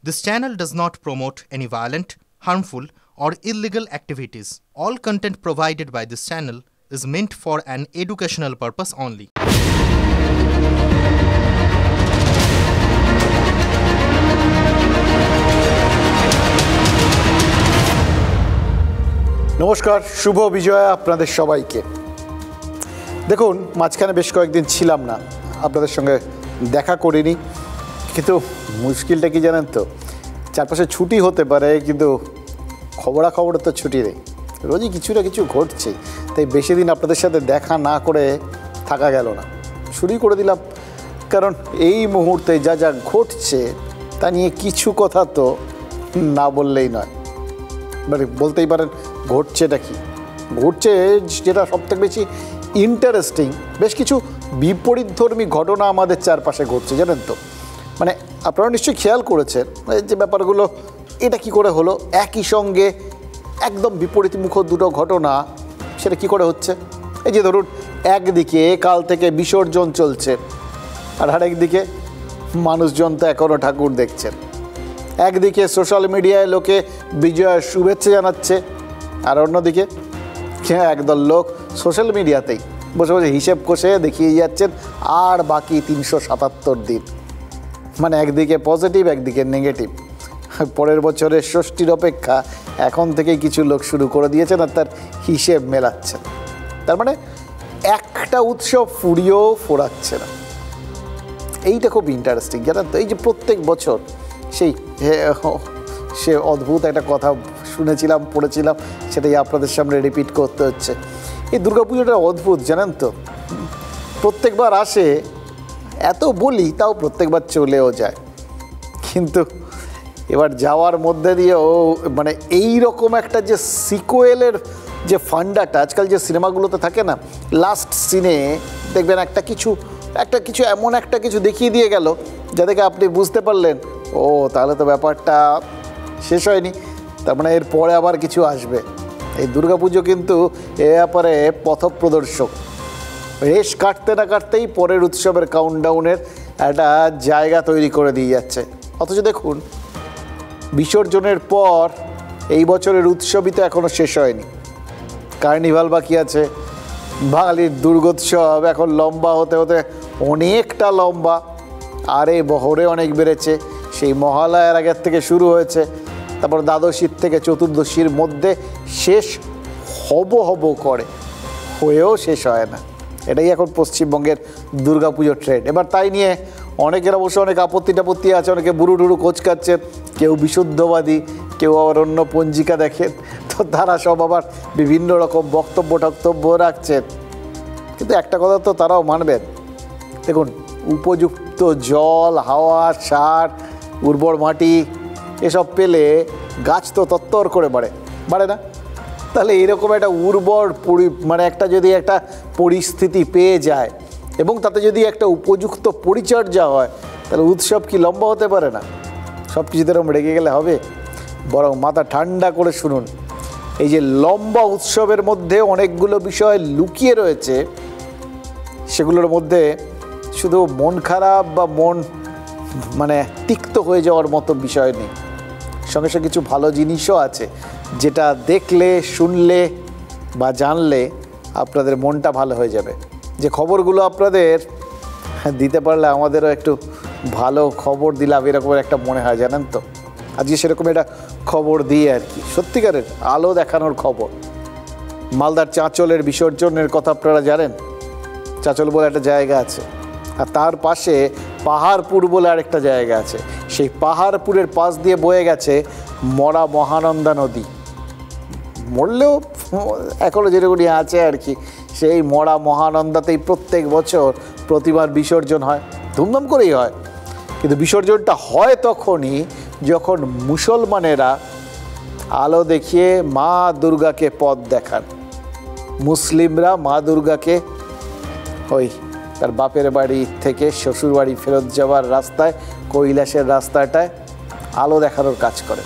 This channel does not promote any violent, harmful, or illegal activities. All content provided by this channel is meant for an educational purpose only. নমস্কার, শুভ বিজয়া আপনাদের সবাইকে। দেখুন, মাঝখানে বেশ কয়েকদিন ছিলাম না, আপনাদের সঙ্গে দেখা করিনি, কিন্তু মুশকিলটা কি জানেন তো, চারপাশে ছুটি হতে পারে কিন্তু খবরাখবরে তো ছুটি নেই, রোজই কিছু না কিছু ঘটছে। তাই বেশি দিন আপনাদের সাথে দেখা না করে থাকা গেল না, শুরুই করে দিলাম। কারণ এই মুহূর্তে যা যা ঘটছে তা নিয়ে কিছু কথা তো না বললেই নয়। মানে বলতেই পারেন ঘটছেটা কি ঘটছে, যেটা সবথেকে বেশি ইন্টারেস্টিং, বেশ কিছু বিপরীতধর্মী ঘটনা আমাদের চারপাশে ঘটছে, জানেন তো। মানে আপনারা নিশ্চয়ই খেয়াল করেছেন যে ব্যাপারগুলো এটা কি করে হলো, একই সঙ্গে একদম বিপরীতমুখ দুটো ঘটনা, সেটা কি করে হচ্ছে। এই যে ধরুন, একদিকে কাল থেকে বিসর্জন চলছে, আর আরেকদিকে মানুষজন তো এখনও ঠাকুর দেখছেন। একদিকে সোশ্যাল মিডিয়ায় লোকে বিজয়ের শুভেচ্ছা জানাচ্ছে, আর অন্যদিকে একদল লোক সোশ্যাল মিডিয়াতেই বসে বসে হিসেব কষে দেখিয়ে যাচ্ছেন আর বাকি 377 দিন। মানে একদিকে পজিটিভ, একদিকে নেগেটিভ। পরের বছরের ষষ্ঠীর অপেক্ষা এখন থেকেই কিছু লোক শুরু করে দিয়েছেন আর তার হিসেব মেলাচ্ছেন। তার মানে একটা উৎসব ফুরিয়েও ফোরাচ্ছে না। এইটা খুব ইন্টারেস্টিং, জানেন তো। এই যে প্রত্যেক বছর সে অদ্ভুত একটা কথা শুনেছিলাম, পড়েছিলাম, সেটাই আপনাদের সামনে রিপিট করতে হচ্ছে। এই দুর্গাপুজোটা অদ্ভুত, জানেন তো। প্রত্যেকবার আসে, এত বলি তাও প্রত্যেকবার চলেও যায়, কিন্তু এবার যাওয়ার মধ্যে দিয়েও মানে এই রকম একটা যে সিকোয়েলের যে ফান্ডাটা আজকাল যে সিনেমাগুলোতে থাকে না, লাস্ট সিনে দেখবেন একটা কিছু এমন একটা কিছু দেখিয়ে দিয়ে গেল যা থেকে আপনি বুঝতে পারলেন ও তাহলে তো ব্যাপারটা শেষ হয়নি, তার মানে এর পরে আবার কিছু আসবে। এই দুর্গাপুজো কিন্তু এ ব্যাপারে পথপ্রদর্শক। রেশ কাটতে না কাটতেই পরের উৎসবের কাউন্টডাউনের একটা জায়গা তৈরি করে দিয়ে যাচ্ছে। অথচ দেখুন, বিসর্জনের পর এই বছরের উৎসবই তো এখনও শেষ হয়নি। কার্নিভাল বাকি আছে, বাঙালির দুর্গোৎসব এখন লম্বা হতে হতে অনেকটা লম্বা, আর এই বহরে অনেক বেড়েছে। সেই মহালয়ার আগের থেকে শুরু হয়েছে, তারপর দ্বাদশীর থেকে চতুর্দশীর মধ্যে শেষ হব করে, হয়েও শেষ হয় না। এটাই এখন পশ্চিমবঙ্গের দুর্গাপুজোর ট্রেন্ড। এবার তাই নিয়ে অনেকের অবশ্য অনেক আপত্তি আছে, অনেকে বুড়ু টুরু কোচকাচ্ছেন, কেউ বিশুদ্ধবাদী, কেউ আবার অন্য পঞ্জিকা দেখেন, তো তারা সব আবার বিভিন্ন রকম বক্তব্য রাখছেন। কিন্তু একটা কথা তো তারাও মানবেন, দেখুন, উপযুক্ত জল, হাওয়া, সার, উর্বর মাটি এসব পেলে গাছ তো তত্তর করে বাড়ে না। তাহলে এরকম একটা উর্বর মানে যদি একটা পরিস্থিতি পেয়ে যায় এবং তাতে যদি একটা উপযুক্ত পরিচর্যা হয়, তাহলে উৎসব কি লম্বা হতে পারে না? সব কিছুতে এরকম রেগে গেলে হবে? বরং মাথা ঠান্ডা করে শুনুন। এই যে লম্বা উৎসবের মধ্যে অনেকগুলো বিষয় লুকিয়ে রয়েছে, সেগুলোর মধ্যে শুধু মন খারাপ বা মন মানে তিক্ত হয়ে যাওয়ার মতো বিষয় নেই, সঙ্গে সঙ্গে কিছু ভালো জিনিসও আছে, যেটা দেখলে, শুনলে বা জানলে আপনাদের মনটা ভালো হয়ে যাবে। যে খবরগুলো আপনাদের দিতে পারলে আমাদেরও একটু ভালো খবর দিলাম এরকম একটা মনে হয়, জানেন তো। আজকে সেরকম একটা খবর দিয়ে আর কি, সত্যিকারের আলো দেখানোর খবর। মালদার চাঁচলের বিসর্জনের কথা আপনারা জানেন। চাঁচল বলে একটা জায়গা আছে, আর তার পাশে পাহাড়পুর বলে আরেকটা জায়গা আছে। সেই পাহাড়পুরের পাশ দিয়ে বয়ে গেছে মরা মহানন্দা নদী। মরলেও এখনও যেটুকুনি আছে আর কি, সেই মরা মহানন্দাতেই প্রত্যেক বছর প্রতিবার বিসর্জন হয়, ধুমধাম করেই হয়। কিন্তু বিসর্জনটা হয় তখনই যখন মুসলমানেরা আলো দেখিয়ে মা দুর্গাকে পথ দেখান। মুসলিমরা মা দুর্গাকে ওই তার বাপের বাড়ি থেকে শ্বশুর বাড়ি ফেরত যাওয়ার রাস্তায়, কৈলাসের রাস্তাটায় আলো দেখানোর কাজ করে।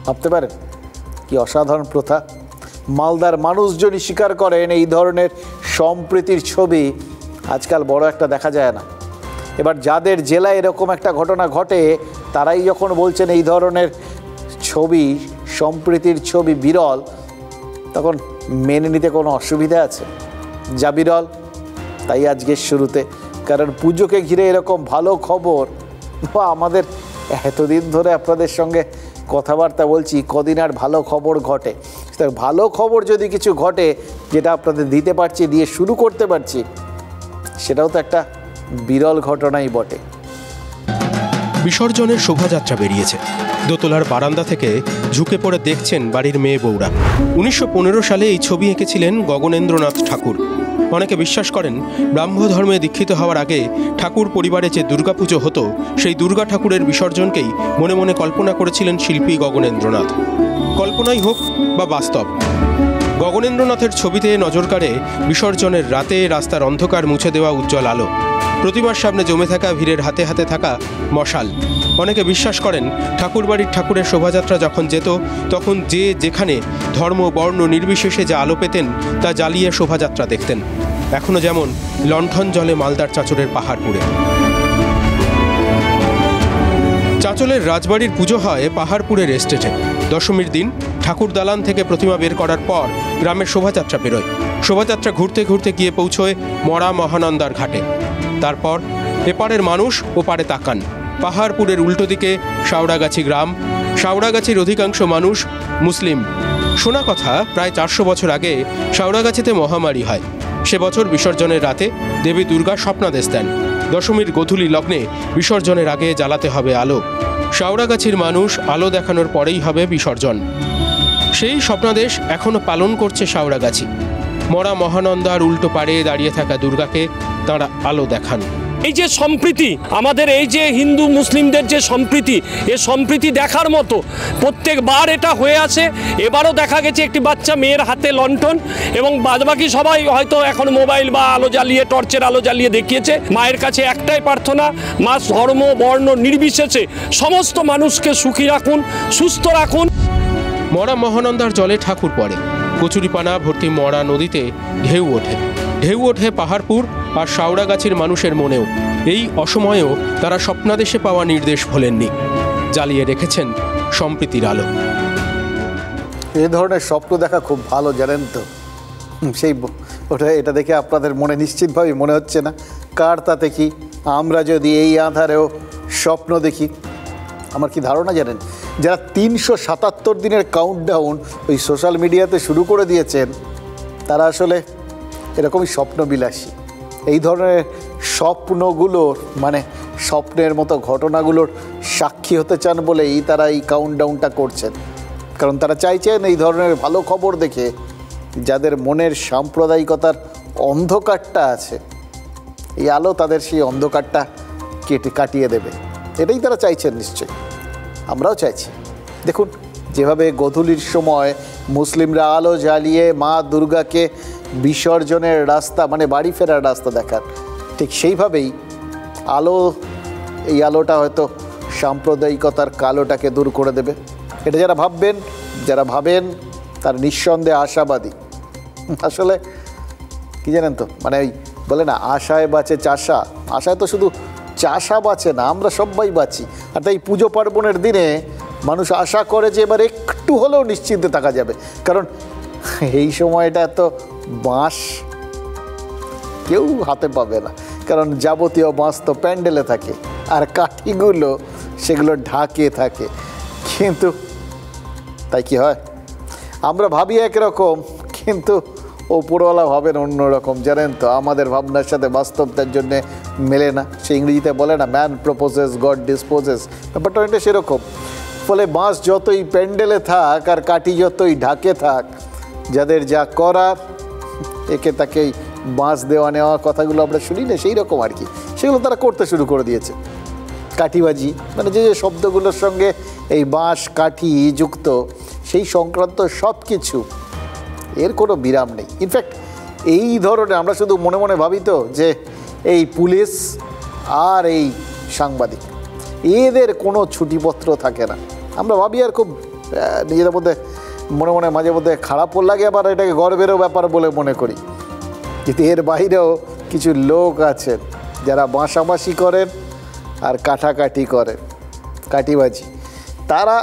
ভাবতে পারেন কি অসাধারণ প্রথা। মালদার মানুষজনই স্বীকার করেন এই ধরনের সম্প্রীতির ছবি আজকাল বড় একটা দেখা যায় না। এবার যাদের জেলায় এরকম একটা ঘটনা ঘটে তারাই যখন বলছেন এই ধরনের ছবি, সম্প্রীতির ছবি বিরল, তখন মেনে নিতে কোনো অসুবিধা আছে? যা বিরল তাই আজকের শুরুতে, কারণ পুজোকে ঘিরে এরকম ভালো খবর বা আমাদের এতদিন ধরে আপনাদের সঙ্গে কথাবার্তা বলছি, কদিন আর ভালো খবর ঘটে। ভালো খবর যদি কিছু ঘটে যেটা আপনাদের দিতে পারছি, দিয়ে শুরু করতে পারছি, সেটাও তো একটা বিরল ঘটনাই বটে। বিসর্জনের শোভাযাত্রা বেরিয়েছে। দোতলার বারান্দা থেকে ঝুঁকে পড়ে দেখছেন বাড়ির মেয়ে বউরা। 1915 সালে এই ছবি এঁকেছিলেন গগনেন্দ্রনাথ ঠাকুর। অনেকে বিশ্বাস করেন ব্রাহ্ম ধর্মে দীক্ষিত হওয়ার আগে ঠাকুর পরিবারে যে দুর্গাপুজো হতো, সেই দুর্গা ঠাকুরের বিসর্জনকেই মনে মনে কল্পনা করেছিলেন শিল্পী গগনেন্দ্রনাথ। কল্পনাই হোক বা বাস্তব, গগনেন্দ্রনাথের ছবিতে নজর কাড়ে বিসর্জনের রাতে রাস্তার অন্ধকার মুছে দেওয়া উজ্জ্বল আলো, প্রতিমার সামনে জমে থাকা ভিড়ের হাতে হাতে থাকা মশাল। অনেকে বিশ্বাস করেন ঠাকুরবাড়ির ঠাকুরের শোভাযাত্রা যখন যেত, তখন যে যেখানে ধর্ম বর্ণ নির্বিশেষে যা আলো পেতেন তা জ্বালিয়ে শোভাযাত্রা দেখতেন। এখনো যেমন লণ্ঠন জলে মালদার চাঁচলের পাহাড়পুরে। চাঁচলের রাজবাড়ির পুজো হয় পাহাড়পুরের এস্টেটে। দশমীর দিন ঠাকুর দালান থেকে প্রতিমা বের করার পর গ্রামের শোভাযাত্রা বেরোয়। শোভাযাত্রা ঘুরতে ঘুরতে গিয়ে পৌঁছয় মরা মহানন্দার ঘাটে। তারপর এপারের মানুষ ওপারে তাকান। পাহাড়পুরের উল্টো দিকে শাওড়াগাছি গ্রাম। শাওড়াগাছির অধিকাংশ মানুষ মুসলিম। শোনা কথা, প্রায় 400 বছর আগে শাওড়াগাছিতে মহামারী হয়। সে বছর বিসর্জনের রাতে দেবী দুর্গা স্বপ্নাদেশ দেন, দশমীর গোধূলি লগ্নে বিসর্জনের আগে জ্বালাতে হবে আলো। শাওড়াগাছির মানুষ আলো দেখানোর পরেই হবে বিসর্জন। সেই স্বপ্নাদেশ এখনো পালন করছে শাওড়াগাছি। মরা মহানন্দার উল্টো পাড়ে দাঁড়িয়ে থাকা দুর্গাকে তাঁরা আলো দেখান। এই যে সম্প্রীতি, আমাদের এই যে হিন্দু মুসলিমদের যে সম্প্রীতি, এ সম্প্রীতি দেখার মতো প্রত্যেকবার এটা হয়ে আসে। এবারও দেখা গেছে একটি বাচ্চা মেয়ের হাতে লণ্ঠন, এবং বাদবাকি সবাই হয়তো এখন মোবাইল বা আলো জ্বালিয়ে, টর্চের আলো জ্বালিয়ে দেখিয়েছে। মায়ের কাছে একটাই প্রার্থনা, মা ধর্ম বর্ণ নির্বিশেষে সমস্ত মানুষকে সুখী রাখুন, সুস্থ রাখুন। মরা মহানন্দার জলে ঠাকুর পড়ে। কচুরিপানা ভর্তি মরা নদীতে ঢেউ ওঠে। ঢেউ ওঠে পাহাড়পুর আর শাওড়াগাছির মানুষের মনেও। এই অসময়েও তারা স্বপ্নাদেশে পাওয়া নির্দেশ ভোলেননি, জ্বালিয়ে রেখেছেন সম্প্রীতির আলো। এই ধরনের স্বপ্ন দেখা খুব ভালো, জানেন তো। সেই এটা দেখে আপনাদের মনে নিশ্চিতভাবে মনে হচ্ছে না কার তাতে কি, আমরা যদি এই আধারেও স্বপ্ন দেখি। আমার কি ধারণা জানেন, যারা 377 দিনের কাউন্টডাউন ওই সোশ্যাল মিডিয়াতে শুরু করে দিয়েছেন, তারা আসলে এরকমই স্বপ্নবিলাসী। এই ধরনের স্বপ্নগুলোর মানে স্বপ্নের মতো ঘটনাগুলোর সাক্ষী হতে চান বলেই তারা এই কাউন্টডাউনটা করছেন। কারণ তারা চাইছেন এই ধরনের ভালো খবর দেখে যাদের মনের সাম্প্রদায়িকতার অন্ধকারটা আছে, এই আলো তাদের সেই অন্ধকারটা কাটিয়ে দেবে। এটাই তারা চাইছেন নিশ্চয়ই, আমরাও চাইছি। দেখুন, যেভাবে গোধূলির সময় মুসলিমরা আলো জ্বালিয়ে মা দুর্গাকে বিসর্জনের রাস্তা মানে বাড়ি ফেরার রাস্তা দেখান, ঠিক সেইভাবেই এই আলোটা হয়তো সাম্প্রদায়িকতার কালোটাকে দূর করে দেবে। এটা যারা ভাবেন তার নিঃসন্দেহে আশাবাদী। আসলে কি জানেন তো, মানে ওই বলে না, আশায় বাঁচে চাষা। আশায় তো শুধু চাষা বাঁচে না, আমরা সবাই বাঁচি। আর তাই পুজো পার্বণের দিনে মানুষ আশা করে যে এবার একটু হলেও নিশ্চিন্তে থাকা যাবে, কারণ এই সময়টা তো বাঁশ কেউ হাতে পাবে না, কারণ যাবতীয় বাঁশ তো প্যান্ডেলে থাকে আর কাঠিগুলো সেগুলো ঢাকে থাকে। কিন্তু তাই কি হয়, আমরা ভাবি একরকম, কিন্তু ওপরওয়ালা ভাবেন অন্যরকম, জানেন তো। আমাদের ভাবনার সাথে বাস্তবতার জন্যে মেলে না। সে ইংরেজিতে বলে না, ম্যান প্রপোজেস গড ডিসপোজেস, ব্যাপারটা অনেকটা সেরকম। ফলে বাঁশ যতই প্যান্ডেলে থাক আর কাঠি যতই ঢাকে থাক, যাদের যা করার একে তাকেই বাঁশ দেওয়া নেওয়া কথাগুলো আমরা শুনি না, সেই রকম আর কি, সেগুলো তারা করতে শুরু করে দিয়েছে। কাঠিবাজি মানে যে শব্দগুলোর সঙ্গে এই বাঁশ কাঠি যুক্ত, সেই সংক্রান্ত সব কিছু, এর কোনো বিরাম নেই। ইনফ্যাক্ট এই ধরনের আমরা শুধু মনে মনে ভাবি তো যে এই পুলিশ আর এই সাংবাদিক, এদের কোনো ছুটিপত্র থাকে না। আমরা ভাবি আর খুব নিজেদের মধ্যে মনে মনে মাঝে মধ্যে খারাপও লাগে, আবার এটাকে গর্বেরও ব্যাপার বলে মনে করি। কিন্তু এর বাইরেও কিছু লোক আছেন যারা বাঁশাবাসি করেন আর কাটাকাটি করেন। কাটিবাজি, তারা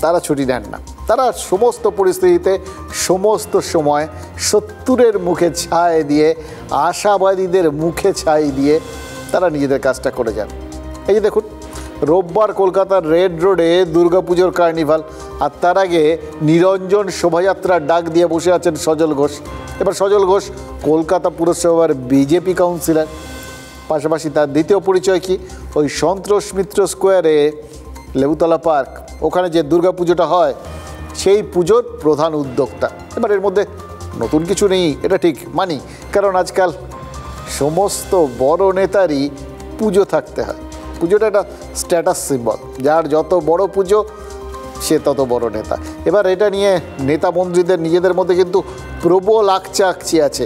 তারা ছুটি নেন না। তারা সমস্ত পরিস্থিতিতে সমস্ত সময় 70-এর মুখে ছাই দিয়ে, আশাবাদীদের মুখে ছাই দিয়ে তারা নিজেদের কাজটা করে যান। এই যে দেখুন, রোববার কলকাতার রেড রোডে দুর্গাপুজোর কার্নিভাল, আর তার আগে নিরঞ্জন শোভাযাত্রার ডাক দিয়ে বসে আছেন সজল ঘোষ। এবার সজল ঘোষ কলকাতা পুরসভার বিজেপি কাউন্সিলর, পাশাপাশি তার দ্বিতীয় পরিচয় কি, ওই সন্তোষ মিত্র স্কোয়ারে লেবুতলা পার্ক, ওখানে যে দুর্গাপুজোটা হয় সেই পুজোর প্রধান উদ্যোক্তা। এবার এর মধ্যে নতুন কিছু নেই, এটা ঠিক মানি, কারণ আজকাল সমস্ত বড় নেতারই পুজো থাকতে হয়। পুজোটা একটা স্ট্যাটাস সিম্বল, যার যত বড় পুজো সে তত বড় নেতা। এবার এটা নিয়ে নেতা মন্ত্রীদের নিজেদের মধ্যে কিন্তু প্রবল আকচি আছে।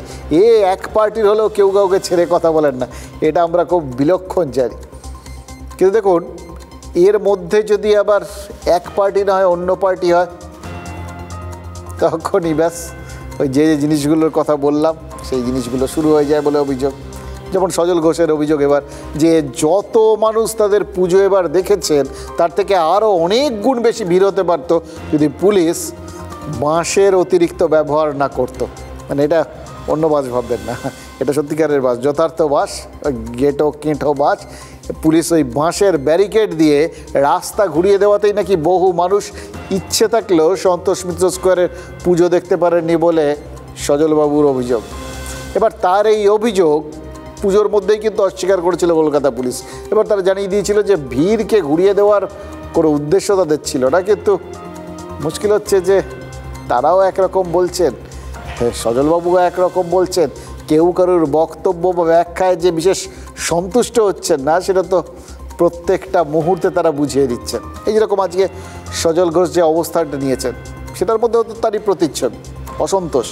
এক পার্টির হলেও কেউ কাউকে ছেড়ে কথা বলেন না, এটা আমরা খুব বিলক্ষণ জানি। কিন্তু দেখুন, এর মধ্যে যদি আবার এক পার্টি না হয় অন্য পার্টি হয়, তখনই ব্যাস ওই যে জিনিসগুলোর কথা বললাম সেই জিনিসগুলো শুরু হয়ে যায় বলে অভিযোগ। যেমন সজল ঘোষের অভিযোগ এবার যে যত মানুষ তাদের পুজো এবার দেখেছেন তার থেকে আরও অনেক গুণ বেশি ভিড় হতে পারত যদি পুলিশ বাঁশের অতিরিক্ত ব্যবহার না করত। মানে এটা অন্য বাস ভাববেন না, এটা সত্যিকারের বাস, যথার্থ বাস, গেটো কেঁটো বাস। পুলিশ ওই বাঁশের ব্যারিকেড দিয়ে রাস্তা ঘুরিয়ে দেওয়াতেই নাকি বহু মানুষ ইচ্ছে থাকলেও সন্তোষ মিত্র স্কোয়ারের পুজো দেখতে পারেননি বলে সজলবাবুর অভিযোগ। এবার তার এই অভিযোগ পুজোর মধ্যেই কিন্তু অস্বীকার করেছিল কলকাতা পুলিশ। এবার তারা জানিয়ে দিয়েছিল যে ভিড়কে ঘুরিয়ে দেওয়ার কোনো উদ্দেশ্য তাদের ছিল না। কিন্তু মুশকিল হচ্ছে যে তারাও একরকম বলছেন, সজলবাবুও একরকম বলছেন, কেউ কারোর বক্তব্য বা ব্যাখ্যায় যে বিশেষ সন্তুষ্ট হচ্ছেন না সেটা তো প্রত্যেকটা মুহূর্তে তারা বুঝিয়ে দিচ্ছেন। এই যেরকম আজকে সজল ঘোষ যে অবস্থানটা নিয়েছেন সেটার মধ্যেও তো তারই প্রতিচ্ছবি, অসন্তোষ।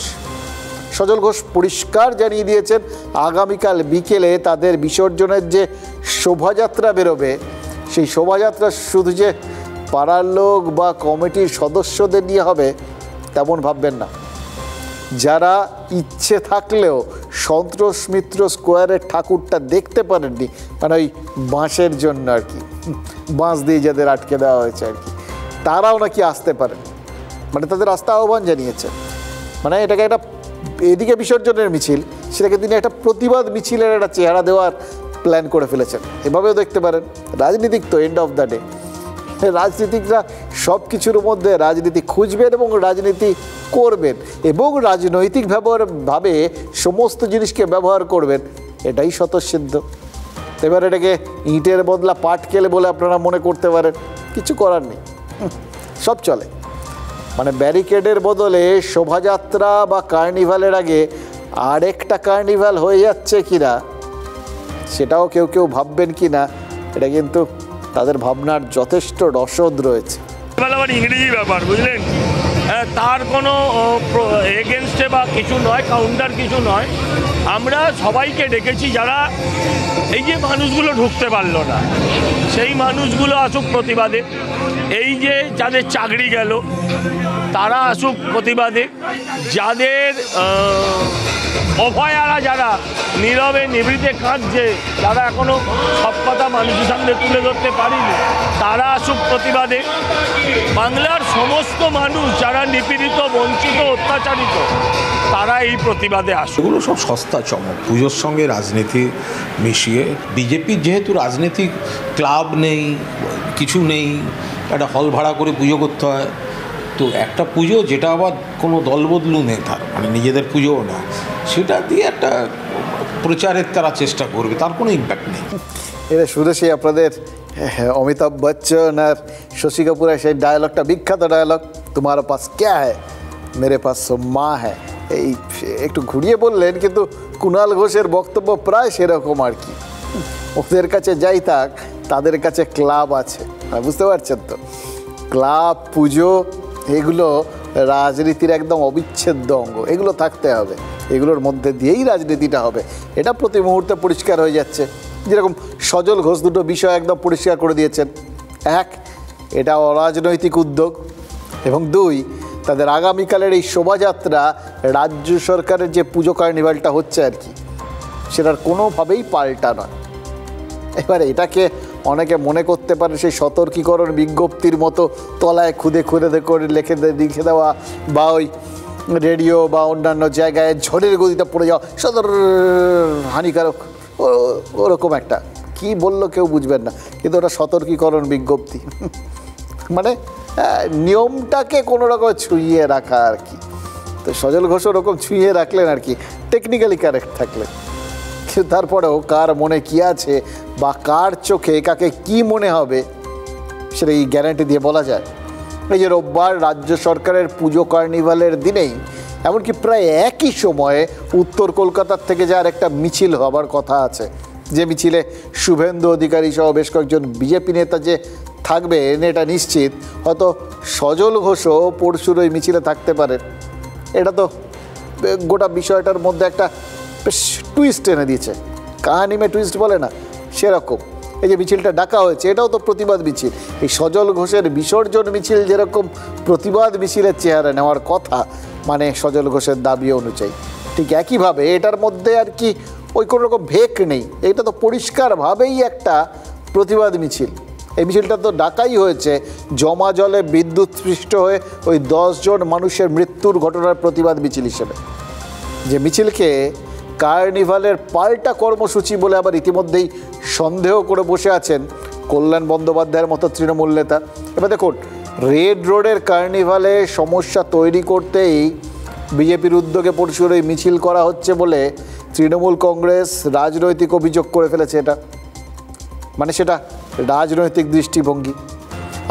সজল ঘোষ পরিষ্কার জানিয়ে দিয়েছেন আগামীকাল বিকেলে তাদের বিসর্জনের যে শোভাযাত্রা বেরোবে সেই শোভাযাত্রা শুধু যে পাড়ার লোক বা কমিটির সদস্যদের নিয়ে হবে তেমন ভাববেন না। যারা ইচ্ছে থাকলেও সন্তোষ মিত্র স্কোয়ারের ঠাকুরটা দেখতে পারেননি, মানে ওই বাঁশের জন্য আর কি, বাঁশ দিয়ে যাদের আটকে দেওয়া হয়েছে আর কি, তারাও নাকি আসতে পারেন। মানে তাদের আস্থা আহ্বান জানিয়েছে। মানে এটাকে একটা এদিকে বিসর্জনের মিছিল, সেটাকে তিনি একটা প্রতিবাদ মিছিলের একটা চেহারা দেওয়ার প্ল্যান করে ফেলেছেন। এভাবেও দেখতে পারেন। রাজনীতিক তো এন্ড অফ দ্য ডে, রাজনীতিকরা সব কিছুর মধ্যে রাজনীতি খুঁজবেন এবং রাজনীতি করবেন এবং রাজনৈতিক ভাবে সমস্ত জিনিসকে ব্যবহার করবেন, এটাই স্বতঃসিদ্ধ। এবার এটাকে ইটের বদলা পাট কেলে বলে আপনারা মনে করতে পারেন, কিছু করার নেই, সব চলে। মানে ব্যারিকেডের বদলে শোভাযাত্রা বা কার্নিভালের আগে আরেকটা কার্নিভাল হয়ে যাচ্ছে কিনা সেটাও কেউ কেউ ভাববেন কি না, এটা কিন্তু তাদের ভাবনার যথেষ্ট রসদ রয়েছে। ইংরেজি ব্যাপার, বুঝলেন, তার কোনো এগেনস্টে বা কিছু নয়, কাউন্টার কিছু নয়। আমরা সবাইকে ডেকেছি, যারা এই যে মানুষগুলো ঢুকতে পারলো না সেই মানুষগুলো আসুক প্রতিবাদে, এই যে যাদের চাকরি গেল তারা আসুক প্রতিবাদে, যাদের অভয়ারা যারা নীরবে নিভৃতে কাঁদছে, যারা এখনো সব কথা মানুষের সামনে তুলে ধরতে পারেনি তারা আসুক প্রতিবাদে। বাংলার সমস্ত মানুষ যারা নিপীড়িত, বঞ্চিত, অত্যাচারিত তারা এই প্রতিবাদে আসুক। এগুলো সব সস্তা চমক, পুজোর সঙ্গে রাজনীতি মিশিয়ে। বিজেপির যেহেতু রাজনৈতিক ক্লাব নেই, কিছু নেই, একটা হল ভাড়া করে পুজো করতে হয়, তো একটা পুজো যেটা আবার কোনো দলবদলু নেই, তার মানে নিজেদের পুজোও না, সেটা দিয়ে একটা প্রচারের তারা চেষ্টা করবে, তার কোনো ইম্প্যাক্ট নেই। এটা শুনেছি আপনাদের অমিতাভ বচ্চন আর শশী কাপুরের সেই ডায়লগটা, বিখ্যাত ডায়লগ, তোমার পাস ক্যা হ্যায় মেরে পাস মা হ্যায়। এই একটু ঘুরিয়ে বললেন, কিন্তু কুণাল ঘোষের বক্তব্য প্রায় সেরকম আর কি। ওদের কাছে যাই থাক, তাদের কাছে ক্লাব আছে, বুঝতে পারছেন তো। ক্লাব, পুজো, এগুলো রাজনীতির একদম অবিচ্ছেদ্য অঙ্গ, এগুলো থাকতে হবে, এগুলোর মধ্যে দিয়েই রাজনীতিটা হবে। এটা প্রতি মুহূর্তে পরিষ্কার হয়ে যাচ্ছে। যেরকম সজল ঘোষ দুটো বিষয় একদম পরিষ্কার করে দিয়েছেন। এক, এটা অরাজনৈতিক উদ্যোগ, এবং দুই, তাদের আগামীকালের এই শোভাযাত্রা রাজ্য সরকারের যে পুজো কার্নিভালটা হচ্ছে আর কি, সেটার কোনোভাবেই পাল্টা নয়। এবারে এটাকে অনেকে মনে করতে পারে সেই সতর্কীকরণ বিজ্ঞপ্তির মতো তলায় খুদে খুদে করে লিখে দেওয়া, বা ওই রেডিও বা অন্যান্য জায়গায় ঝড়ের গতিতে পড়ে যাওয়া সদর হানিকারক, ওরকম একটা কি বললো কেউ বুঝবেন না, কিন্তু ওটা সতর্কীকরণ বিজ্ঞপ্তি। মানে নিয়মটাকে কোনো রকম ছুঁয়ে রাখা আর কি। তো সজল ঘোষ ওরকম ছুঁয়ে রাখলেন আর কি, টেকনিক্যালি কারেক্ট থাকলেন। কিন্তু তারপরেও কার মনে কি আছে বা কার চোখে কাকে কি মনে হবে সেটা এই গ্যারান্টি দিয়ে বলা যায়? এই যে রোববার রাজ্য সরকারের পুজো কার্নিভালের দিনেই, এমনকি প্রায় একই সময়ে উত্তর কলকাতার থেকে যার একটা মিছিল হবার কথা আছে, যে মিছিলে শুভেন্দু অধিকারী সহ বেশ কয়েকজন বিজেপি নেতা যে থাকবেন এটা নিশ্চিত। হয়তো সজল ঘোষও পরশুর ওই মিছিলে থাকতে পারেন। এটা তো গোটা বিষয়টার মধ্যে একটা বেশ টুইস্ট এনে দিয়েছে, কাহানি মে টুইস্ট বলে না সেরকম। এই যে মিছিলটা ডাকা হয়েছে এটাও তো প্রতিবাদ মিছিল। এই সজল ঘোষের বিসর্জন মিছিল যেরকম প্রতিবাদ মিছিলের চেহারা নেওয়ার কথা, মানে সজল ঘোষের দাবি অনুযায়ী, ঠিক একইভাবে এটার মধ্যে আর কি ওই কোনো রকম ভেক নেই, এটা তো পরিষ্কারভাবেই একটা প্রতিবাদ মিছিল। এই মিছিলটা তো ডাকাই হয়েছে জমা জলে বিদ্যুৎ স্পৃষ্ট হয়ে ওই 10 জন মানুষের মৃত্যুর ঘটনার প্রতিবাদ মিছিল হিসেবে, যে মিছিলকে কার্নিভালের পাল্টা কর্মসূচি বলে আবার ইতিমধ্যেই সন্দেহ করে বসে আছেন কল্যাণ বন্দ্যোপাধ্যায়ের মতো তৃণমূল নেতা। এবার দেখুন, রেড রোডের কার্নিভালে সমস্যা তৈরি করতেই বিজেপির উদ্যোগে পরশুর ওই মিছিল করা হচ্ছে বলে তৃণমূল কংগ্রেস রাজনৈতিক অভিযোগ করে ফেলেছে। এটা মানে সেটা রাজনৈতিক দৃষ্টিভঙ্গি।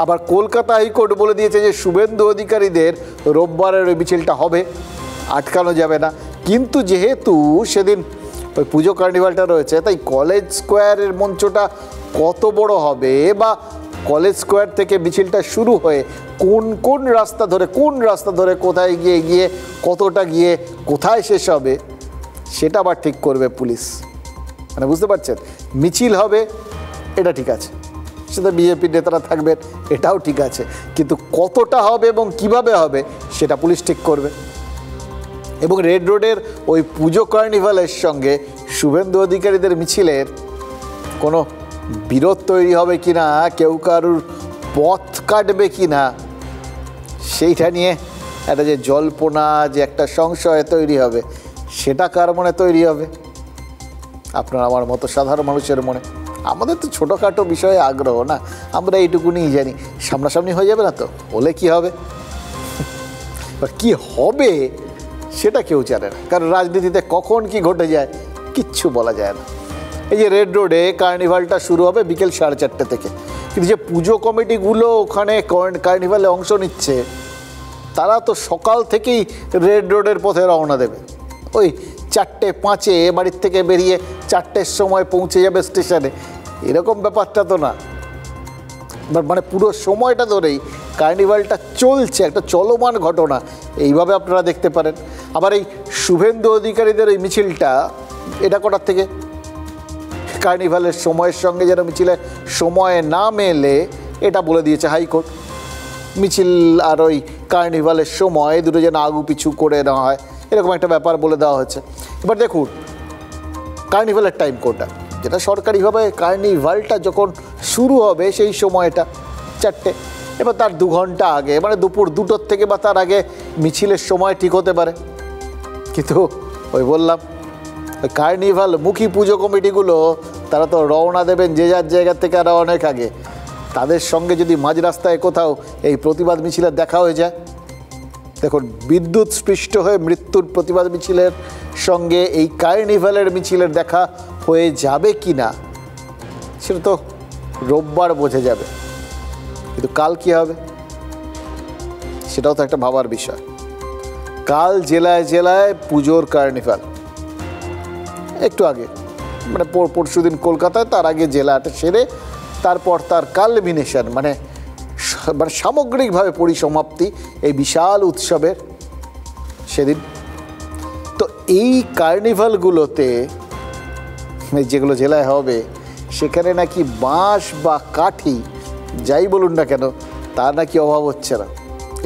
আবার কলকাতা হাইকোর্ট বলে দিয়েছে যে শুভেন্দু অধিকারীদের রোববারের ওই মিছিলটা হবে, আটকানো যাবে না। কিন্তু যেহেতু সেদিন ওই পুজো কার্নিভালটা রয়েছে, তাই কলেজ স্কোয়ারের মঞ্চটা কত বড় হবে বা কলেজ স্কোয়ার থেকে মিছিলটা শুরু হয়ে কোন রাস্তা ধরে কোথায় গিয়ে কতটা গিয়ে কোথায় শেষ হবে সেটা আবার ঠিক করবে পুলিশ। মানে বুঝতে পারছেন, মিছিল হবে এটা ঠিক আছে, সেটা বিজেপির নেতারা থাকবেন এটাও ঠিক আছে, কিন্তু কতটা হবে এবং কিভাবে হবে সেটা পুলিশ ঠিক করবে। এবং রেড রোডের ওই পুজো কার্নিভালের সঙ্গে শুভেন্দু অধিকারীদের মিছিলের কোনো বিরোধ তৈরি হবে কি না, কেউ কারুর পথ কাটবে কি না, সেইটা নিয়ে একটা যে জল্পনা, যে একটা সংশয় তৈরি হবে, সেটা কার মনে তৈরি হবে? আপনার আমার মতো সাধারণ মানুষের মনে। আমাদের তো ছোটোখাটো বিষয়ে আগ্রহ না, আমরা এইটুকুনিই জানি, সামনাসামনি হয়ে যাবে না তো, বলে কি হবে? কি হবে সেটা কেউ জানে না, কারণ রাজনীতিতে কখন কি ঘটে যায় কিচ্ছু বলা যায় না। এই যে রেড রোডে কার্নিভালটা শুরু হবে বিকেল 4:30 থেকে, কিন্তু যে পুজো কমিটিগুলো ওখানে কার্নিভালে অংশ নিচ্ছে তারা তো সকাল থেকেই রেড রোডের পথে রওনা দেবে। ওই 4:05 বাড়ির থেকে বেরিয়ে 4টের সময় পৌঁছে যাবে স্টেশনে, এরকম ব্যাপারটা তো না। মানে পুরো সময়টা ধরেই কার্নিভালটা চলছে, একটা চলমান ঘটনা, এইভাবে আপনারা দেখতে পারেন। আবার এই শুভেন্দু অধিকারীদের এই মিছিলটা এটা কটার থেকে, কার্নিভালের সময়ের সঙ্গে যেন মিছিলের সময় না মেলে এটা বলে দিয়েছে হাইকোর্ট। মিছিল আর ওই কার্নিভালের সময় দুটো যেন আগু পিছু করে নেওয়া হয়, এরকম একটা ব্যাপার বলে দেওয়া হয়েছে। এবার দেখুন, কার্নিভালের টাইম কোনটা, যেটা সরকারিভাবে কার্নিভালটা যখন শুরু হবে সেই সময়টা 4টে, এবার তার 2 ঘন্টা আগে মানে দুপুর 2টোর থেকে বা তার আগে মিছিলের সময় ঠিক হতে পারে। কিন্তু ওই বললাম, ওই কার্নিভাল মুখী পুজো কমিটিগুলো তারা তো রওনা দেবেন যে যার জায়গা থেকে আরও অনেক আগে। তাদের সঙ্গে যদি মাঝ রাস্তায় কোথাও এই প্রতিবাদ মিছিলের দেখা হয়ে যায়, দেখুন বিদ্যুৎ স্পৃষ্ট হয়ে মৃত্যুর প্রতিবাদ মিছিলের সঙ্গে এই কার্নিভালের মিছিলের দেখা হয়ে যাবে কি না সেটা তো রোববার বোঝা যাবে। কিন্তু কাল কী হবে সেটাও তো একটা ভাবার বিষয়। কাল জেলায় জেলায় পুজোর কার্নিভাল, একটু আগে মানে পরশু দিন কলকাতায়, তার আগে জেলাটা সেরে তারপর তার কালমিনেশন মানে সামগ্রিকভাবে পরিসমাপ্তি এই বিশাল উৎসবের সেদিন। তো এই কার্নিভালগুলোতে যেগুলো জেলায় হবে সেখানে নাকি বাঁশ বা কাঠি যাই বলুন না কেন তা নাকি অভাব হচ্ছে না।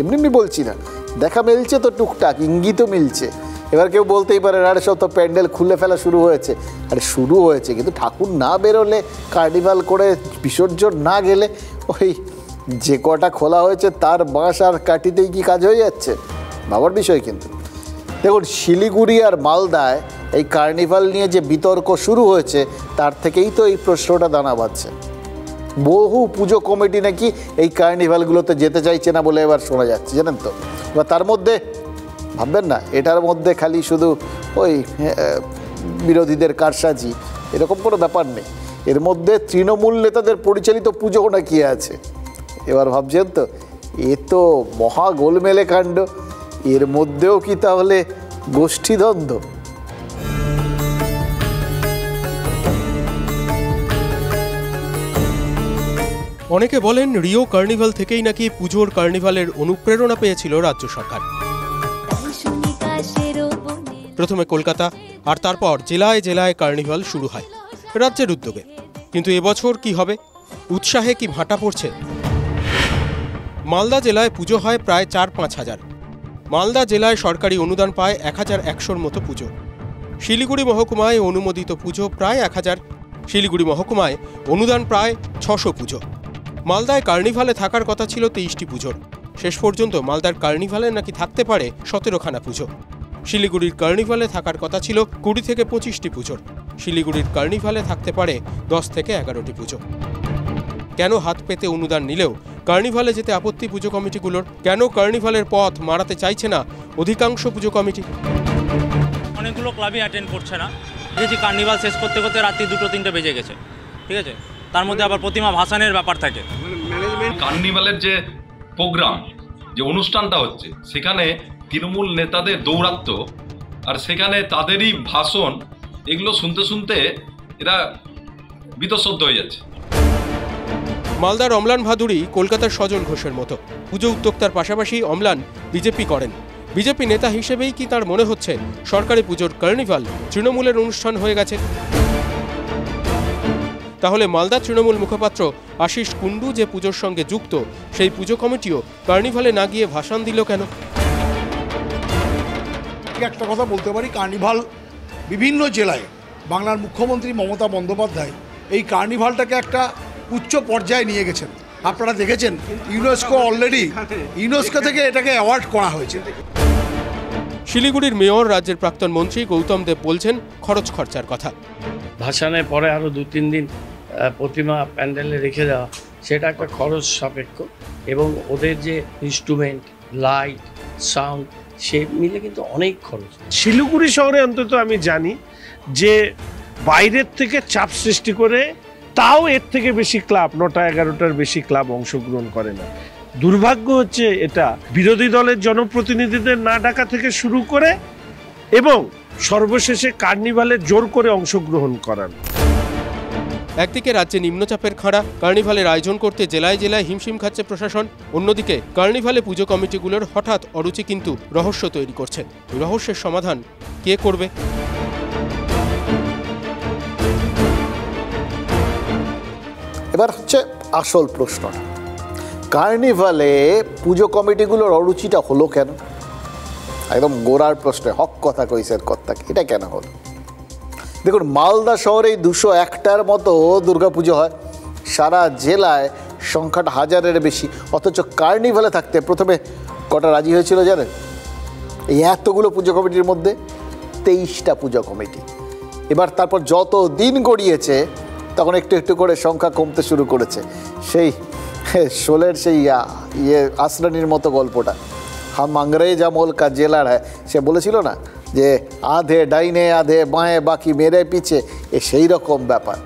এমনি বলছি না, দেখা মিলছে তো টুকটাক, ইঙ্গিতও মিলছে, এবার কেউ বলতেই পারে আরে সব তো প্যান্ডেল খুলে ফেলা শুরু হয়েছে। আরে শুরু হয়েছে, কিন্তু ঠাকুর না বেরোলে, কার্নিভাল করে বিসর্জন না গেলে ওই যে কটা খোলা হয়েছে তার বাঁশ আর কাঠিতেই কি কাজ হয়ে যাচ্ছে? ভাবার বিষয়। কিন্তু দেখুন, শিলিগুড়ি আর মালদায় এই কার্নিভাল নিয়ে যে বিতর্ক শুরু হয়েছে তার থেকেই তো এই প্রশ্নটা দানা বাঁধছে। বহু পুজো কমিটি নাকি এই কার্নিভালগুলোতে যেতে চাইছে না বলে এবার শোনা যাচ্ছে, জানেন তো। এবার তার মধ্যে ভাববেন না এটার মধ্যে খালি শুধু ওই বিরোধীদের কারসাজি, এরকম কোনো ব্যাপার নেই। এর মধ্যে তৃণমূল নেতাদের পরিচালিত পুজো নাকি আছে। এবার ভাবছেন তো, এ তো মহা গোলমেলে কাণ্ড। এর মধ্যেও কি তাহলে গোষ্ঠীদ্বন্দ্ব? অনেকে বলেন রিও কার্নিভাল থেকেই নাকি পুজোর কার্নিভালের অনুপ্রেরণা পেয়েছিল রাজ্য সরকার। প্রথমে কলকাতা আর তারপর জেলায় জেলায় কার্নিভাল শুরু হয় রাজ্যের উদ্যোগে। কিন্তু এবছর কি হবে? উৎসাহে কি ভাটা পড়ছে? মালদা জেলায় পুজো হয় প্রায় 4-5 হাজার। মালদা জেলায় সরকারি অনুদান পায় 1100-র মতো পুজো। শিলিগুড়ি মহকুমায় অনুমোদিত পুজো প্রায় 1000। শিলিগুড়ি মহকুমায় অনুদান প্রায় 600 পুজো। মালদায় কার্নিভালে থাকার কথা ছিল 23টি পুজোর। শেষ পর্যন্ত মালদার কার্নিভালে নাকি থাকতে পারে 17খানা পুজো। শিলিগুড়ির কার্নিভালে থাকার কথা ছিল 20 থেকে 25টি পুজোর। শিলিগুড়ির কার্নিভালে থাকতে পারে 10 থেকে 11টি পুজো। কেন হাত পেতে অনুদান নিলেও কার্নিভালে যেতে আপত্তি পুজো কমিটিগুলোর? কেন কার্নিভালের পথ মারাতে চাইছে না অধিকাংশ পুজো কমিটি? অনেকগুলো ক্লাবই অ্যাটেন্ড করছে না। দেখেছি কার্নিভাল শেষ করতে করতে রাত্রি 2-3টে বেজে গেছে, ঠিক আছে। তার মধ্যে আবার প্রতিমা ভাসানের ব্যাপার থাকে। কার্নিভালের যে প্রোগ্রাম, যে অনুষ্ঠানটা হচ্ছে, সেখানে তৃণমূল নেতাদের দৌরাত্ম্য আর সেখানে তাদেরই ভাষণ, এগুলো শুনতে শুনতে এরা বীতশ্রদ্ধ হয়ে যাচ্ছে। মালদার অম্লান ভাদুড়ি কলকাতার সজল ঘোষের মতো পুজো উদ্যোক্তার পাশাপাশি অম্লান বিজেপি করেন। বিজেপি নেতা হিসেবেই কি তার মনে হচ্ছে সরকারি পুজোর কার্নিভাল তৃণমূলের অনুষ্ঠান হয়ে গেছে? তাহলে মালদা তৃণমূল মুখপাত্র আশিস কুন্ডু যে পুজোর সঙ্গে যুক্ত, সেই পুজো কমিটিও কার্নিভালে না গিয়ে ভাষণ দিল কেন? একটা কথা বলতে পারি, কার্নিভাল বিভিন্ন জেলায় বাংলার মুখ্যমন্ত্রী মমতা বন্দ্যোপাধ্যায় এই কার্নিভালটাকে একটা উচ্চ পর্যায়ে নিয়ে গেছেন। আপনারা দেখেছেন ইউনেস্কো থেকে এটাকে অ্যাওয়ার্ড করা হয়েছে। শিলিগুড়ির মেয়র রাজ্যের প্রাক্তন মন্ত্রী গৌতম দেব বলছেন খরচ খরচার কথা। ভাসানের পরে আরও 2-3 দিন প্রতিমা প্যান্ডেলে রেখে দেওয়া, সেটা একটা খরচ সাপেক্ষ, এবং ওদের যে ইনস্ট্রুমেন্ট, লাইট, সাউন্ড, সে মিলে কিন্তু অনেক খরচ। শিলিগুড়ি শহরে অন্তত আমি জানি যে বাইরের থেকে চাপ সৃষ্টি করে, তাও এর থেকে বেশি ক্লাব, 9টা-11টার বেশি ক্লাব অংশগ্রহণ করে না। দুর্ভাগ্য হচ্ছে এটা বিরোধী দলের জনপ্রতিনিধিদের না ডাকা থেকে শুরু করে এবং সর্বশেষে কার্নিভালে জোর করে অংশগ্রহণ করান। একদিকে রাজ্যে নিম্নচাপের খাড়া, কার্নিভালের আয়োজন করতে জেলায় জেলায় হিমশিম খাচ্ছে প্রশাসন। অন্যদিকে কার্নিভালে পুজো কমিটিগুলোর হঠাৎ অরুচি কিন্তু রহস্য তৈরি করছে। রহস্যের সমাধান কে করবে? এবার হচ্ছে আসল প্রশ্ন, কার্নিভালে পুজো কমিটিগুলোর অরুচিটা হলো কেন? একদম গোড়ার প্রশ্নে হক কথা কইসের কর্তাকে, এটা কেন হলো? দেখুন, মালদা শহরে 201টার মতো দুর্গাপুজো হয়, সারা জেলায় সংখ্যাটা 1000-এর বেশি, অথচ কার্নিভালে থাকতে প্রথমে কটা রাজি হয়েছিল জানেন? এই এতগুলো পুজো কমিটির মধ্যে 23টা পুজো কমিটি। এবার তারপর যত দিন গড়িয়েছে তখন একটু একটু করে সংখ্যা কমতে শুরু করেছে। সেই শোলের সেই আসরানির মতো গল্পটা, হাম আংরেজ আমল কা জেলার হ্যাঁ, সে বলেছিল না যে আধে ডাইনে আধে বাঁয়ে বাকি মেরে পিছে, সেই রকম ব্যাপার।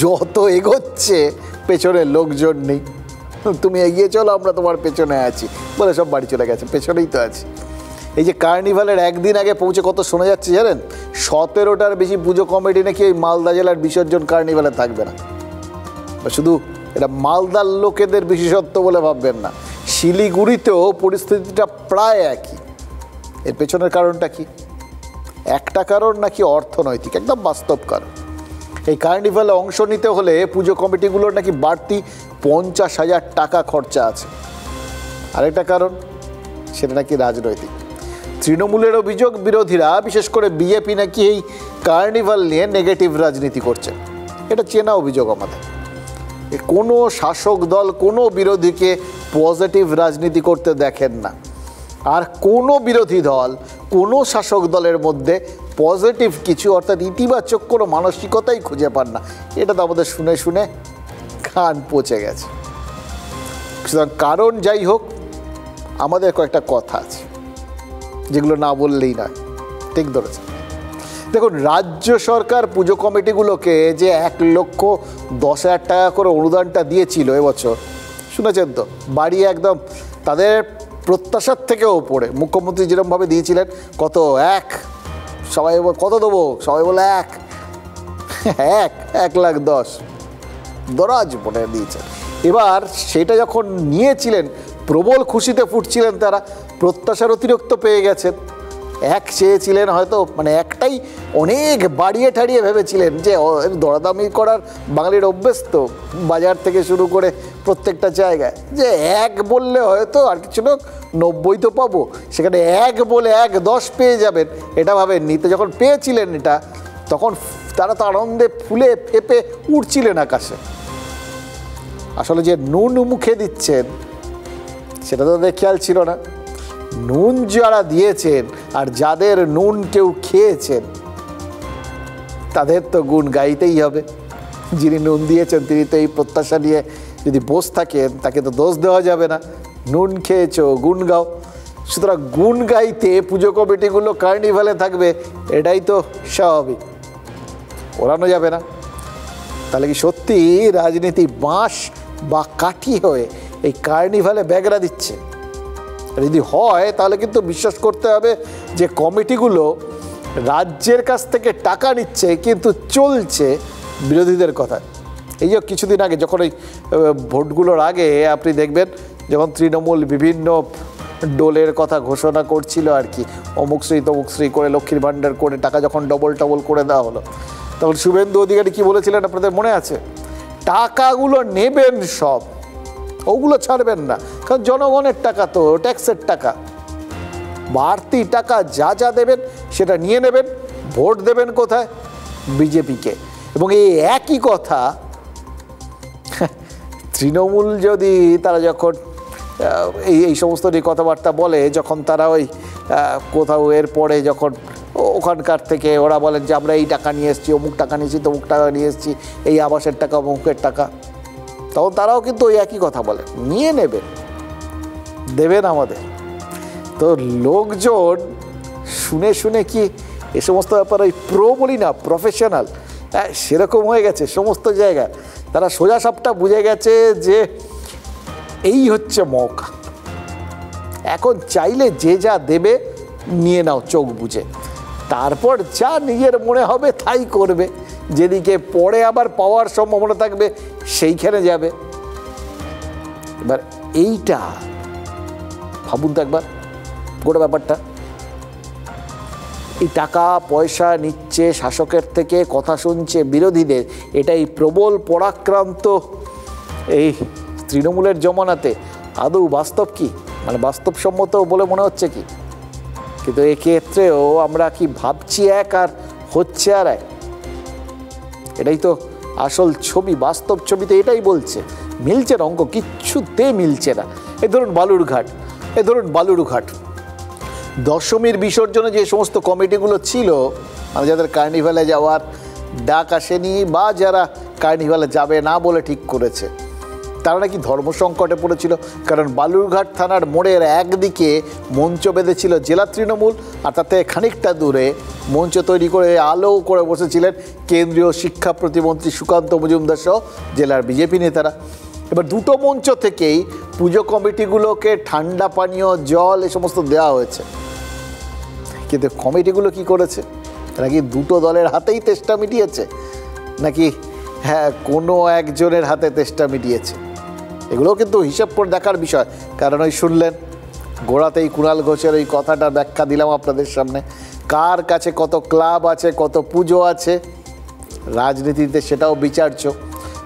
যত এগোচ্ছে পেছনে লোকজন নেই, তুমি এগিয়ে চলো আমরা তোমার পেছনে আছি বলে সব বাড়ি চলে গেছে, পেছনেই তো আছে। এই যে কার্নিভালের একদিন আগে পৌঁছে কত শোনা যাচ্ছে জানেন? 17টার বেশি পুজো কমিটি নাকি ওই মালদা জেলার বিসর্জন কার্নিভালে থাকবে না। শুধু এটা মালদার লোকেদের বিশেষত্ব বলে ভাববেন না, শিলিগুড়িতেও পরিস্থিতিটা প্রায় একই। এর পেছনের কারণটা কি? একটা কারণ নাকি অর্থনৈতিক, একদম বাস্তব কারণ। এই কার্নিভালে অংশ নিতে হলে পুজো কমিটিগুলোর নাকি বাড়তি 50,000 টাকা খরচা আছে। আরেকটা কারণ, সেটা নাকি রাজনৈতিক। তৃণমূলের অভিযোগ, বিরোধীরা বিশেষ করে বিজেপি নাকি এই কার্নিভাল নিয়ে নেগেটিভ রাজনীতি করছে। এটা চেনা অভিযোগ আমাদের। কোনো শাসক দল কোনো বিরোধীকে পজিটিভ রাজনীতি করতে দেখেন না, আর কোনো বিরোধী দল কোনো শাসক দলের মধ্যে পজিটিভ কিছু অর্থাৎ ইতিবাচক কোনো মানসিকতাই খুঁজে পান না। এটা তো আমাদের শুনে শুনে কান পচে গেছে। সুতরাং কারণ যাই হোক, আমাদের কয়েকটা কথা আছে যেগুলো না বললেই নয়। ঠিক ধরেছে। দেখুন, রাজ্য সরকার পুজো কমিটিগুলোকে যে 1,10,000 টাকা করে অনুদানটা দিয়েছিল এবছর, শুনেছেন তো, বাড়িয়ে একদম তাদের প্রত্যাশার থেকেও ওপরে। মুখ্যমন্ত্রী যেরকমভাবে দিয়েছিলেন, কত 1, সবাই কত দেবো, সবাই বলে 1,10,000 দরাজ বলে দিয়েছেন। এবার সেটা যখন নিয়েছিলেন, প্রবল খুশিতে ফুটছিলেন তারা, প্রত্যাশার অতিরিক্ত পেয়ে গেছেন। 1 চেয়েছিলেন হয়তো, মানে একটাই অনেক বাড়িয়ে ঠাড়িয়ে ভেবেছিলেন যে দরাদামি করার বাঙালির অভ্যেস তো, বাজার থেকে শুরু করে প্রত্যেকটা জায়গায়, যে 1 বললে হয়তো আর কিছু লোক 90 তো পাবো, সেখানে 1 বলে 1,10 পেয়ে যাবেন, এটা ভাবেননি। তো যখন পেয়েছিলেন এটা, তখন তারা তো আনন্দে ফুলে ফেপে উঠছিলেন আকাশে। আসলে যে নুন মুখে দিচ্ছেন সেটা তো তাদের খেয়াল ছিল না। নুন যারা দিয়েছেন আর যাদের নুন কেউ খেয়েছেন, তাদের তো গুণ গাইতেই হবে। যিনি নুন দিয়েছেন তিনি তো এই প্রত্যাশা নিয়ে যদি বসে থাকেন, তাকে তো দোষ দেওয়া যাবে না। নুন খেয়েছো, গুণ গাও। সুতরাং গুণ গাইতে পুজো কমিটিগুলো কার্নিভালে থাকবে, এটাই তো স্বাভাবিক, ওড়ানো যাবে না। তাহলে কি সত্যি রাজনীতি বাঁশ বা কাঠি হয়ে এই কার্নিভালে ব্যাগরা দিচ্ছে? যদি হয় তাহলে কিন্তু বিশ্বাস করতে হবে যে কমিটিগুলো রাজ্যের কাছ থেকে টাকা নিচ্ছে, কিন্তু চলছে বিরোধীদের কথা। এই যে কিছুদিন আগে যখন এই ভোটগুলোর আগে আপনি দেখবেন, যখন তৃণমূল বিভিন্ন ডোলের কথা ঘোষণা করছিল আর কি, অমুকশ্রী তমুকশ্রী করে লক্ষ্মীর ভাণ্ডার করে টাকা যখন ডবল করে দেওয়া হলো, তখন শুভেন্দু অধিকারী কি বলেছিলেন আপনাদের মনে আছে? টাকাগুলো নেবেন সব, ওগুলো ছাড়বেন না, কারণ জনগণের টাকা তো, ট্যাক্সের টাকা। বাড়তি টাকা যা যা দেবেন সেটা নিয়ে নেবেন, ভোট দেবেন কোথায়? বিজেপিকে। এবং এই একই কথা তৃণমূল যদি তারা যখন এই সমস্ত নিয়ে কথাবার্তা বলে, যখন তারা ওই কোথাও এরপরে যখন ওখানকার থেকে ওরা বলেন যে আমরা এই টাকা নিয়ে এসেছি, অমুক টাকা নিয়েছি, তমুক টাকা নিয়ে এসেছি, এই আবাসের টাকা, অমুকের টাকা, তখন তারাও কিন্তু ওই একই কথা বলে, নিয়ে নেবেন, দেবেন আমাদের। তো লোকজন শুনে শুনে কি এ সমস্ত ব্যাপার ওই বলি না, প্রফেশনাল, সেরকম হয়ে গেছে সমস্ত জায়গায়। তারা সোজা সাপটা বুঝে গেছে যে এই হচ্ছে মৌকা, এখন চাইলে যে যা দেবে নিয়ে নাও চোখ বুঝে, তারপর যা নিজের মনে হবে তাই করবে, যেদিকে পরে আবার পাওয়ার সম্ভাবনা থাকবে সেইখানে যাবে। এবার এইটা ভাবুন তো একবার, গোটা ব্যাপারটা। এই টাকা পয়সা নিচ্ছে শাসকের থেকে, কথা শুনছে বিরোধীদের, এটাই প্রবল পরাক্রান্ত এই তৃণমূলের জমানাতে আদৌ বাস্তব কি, মানে বাস্তবসম্মত বলে মনে হচ্ছে কি? কিন্তু এক্ষেত্রেও আমরা কি ভাবছি এক আর হচ্ছে আর এক? এটাই তো আসল ছবি, বাস্তব ছবিতে এটাই বলছে। মিলছে না অঙ্ক, কিচ্ছুতে মিলছে না। এই ধরুন বালুরঘাট দশমীর বিসর্জনে যে সমস্ত কমিটিগুলো ছিল, মানে যাদের কার্নিভালে যাওয়ার ডাক আসেনি বা যারা কার্নিভালে যাবে না বলে ঠিক করেছে, তারা নাকি ধর্মসংকটে পড়েছিল। কারণ বালুরঘাট থানার মোড়ের একদিকে মঞ্চ বেঁধেছিল জেলা তৃণমূল, আর তাতে খানিকটা দূরে মঞ্চ তৈরি করে আলো করে বসেছিলেন কেন্দ্রীয় শিক্ষা প্রতিমন্ত্রী সুকান্ত মজুমদার সহ জেলার বিজেপি নেতারা। এবার দুটো মঞ্চ থেকেই পুজো কমিটিগুলোকে ঠান্ডা পানীয় জল এ সমস্ত দেওয়া হয়েছে। কিন্তু কমিটিগুলো কি করেছে? নাকি দুটো দলের হাতেই তেষ্টা মিটিয়েছে, নাকি কোনো একজনের হাতে তেষ্টা মিটিয়েছে? এগুলোও কিন্তু হিসাব করে দেখার বিষয়। কারণ ওই শুনলেন গোড়াতেই কুণাল ঘোষের ওই কথাটা ব্যাখ্যা দিলাম আপনাদের সামনে, কার কাছে কত ক্লাব আছে, কত পুজো আছে, রাজনীতিতে সেটাও বিচার্য।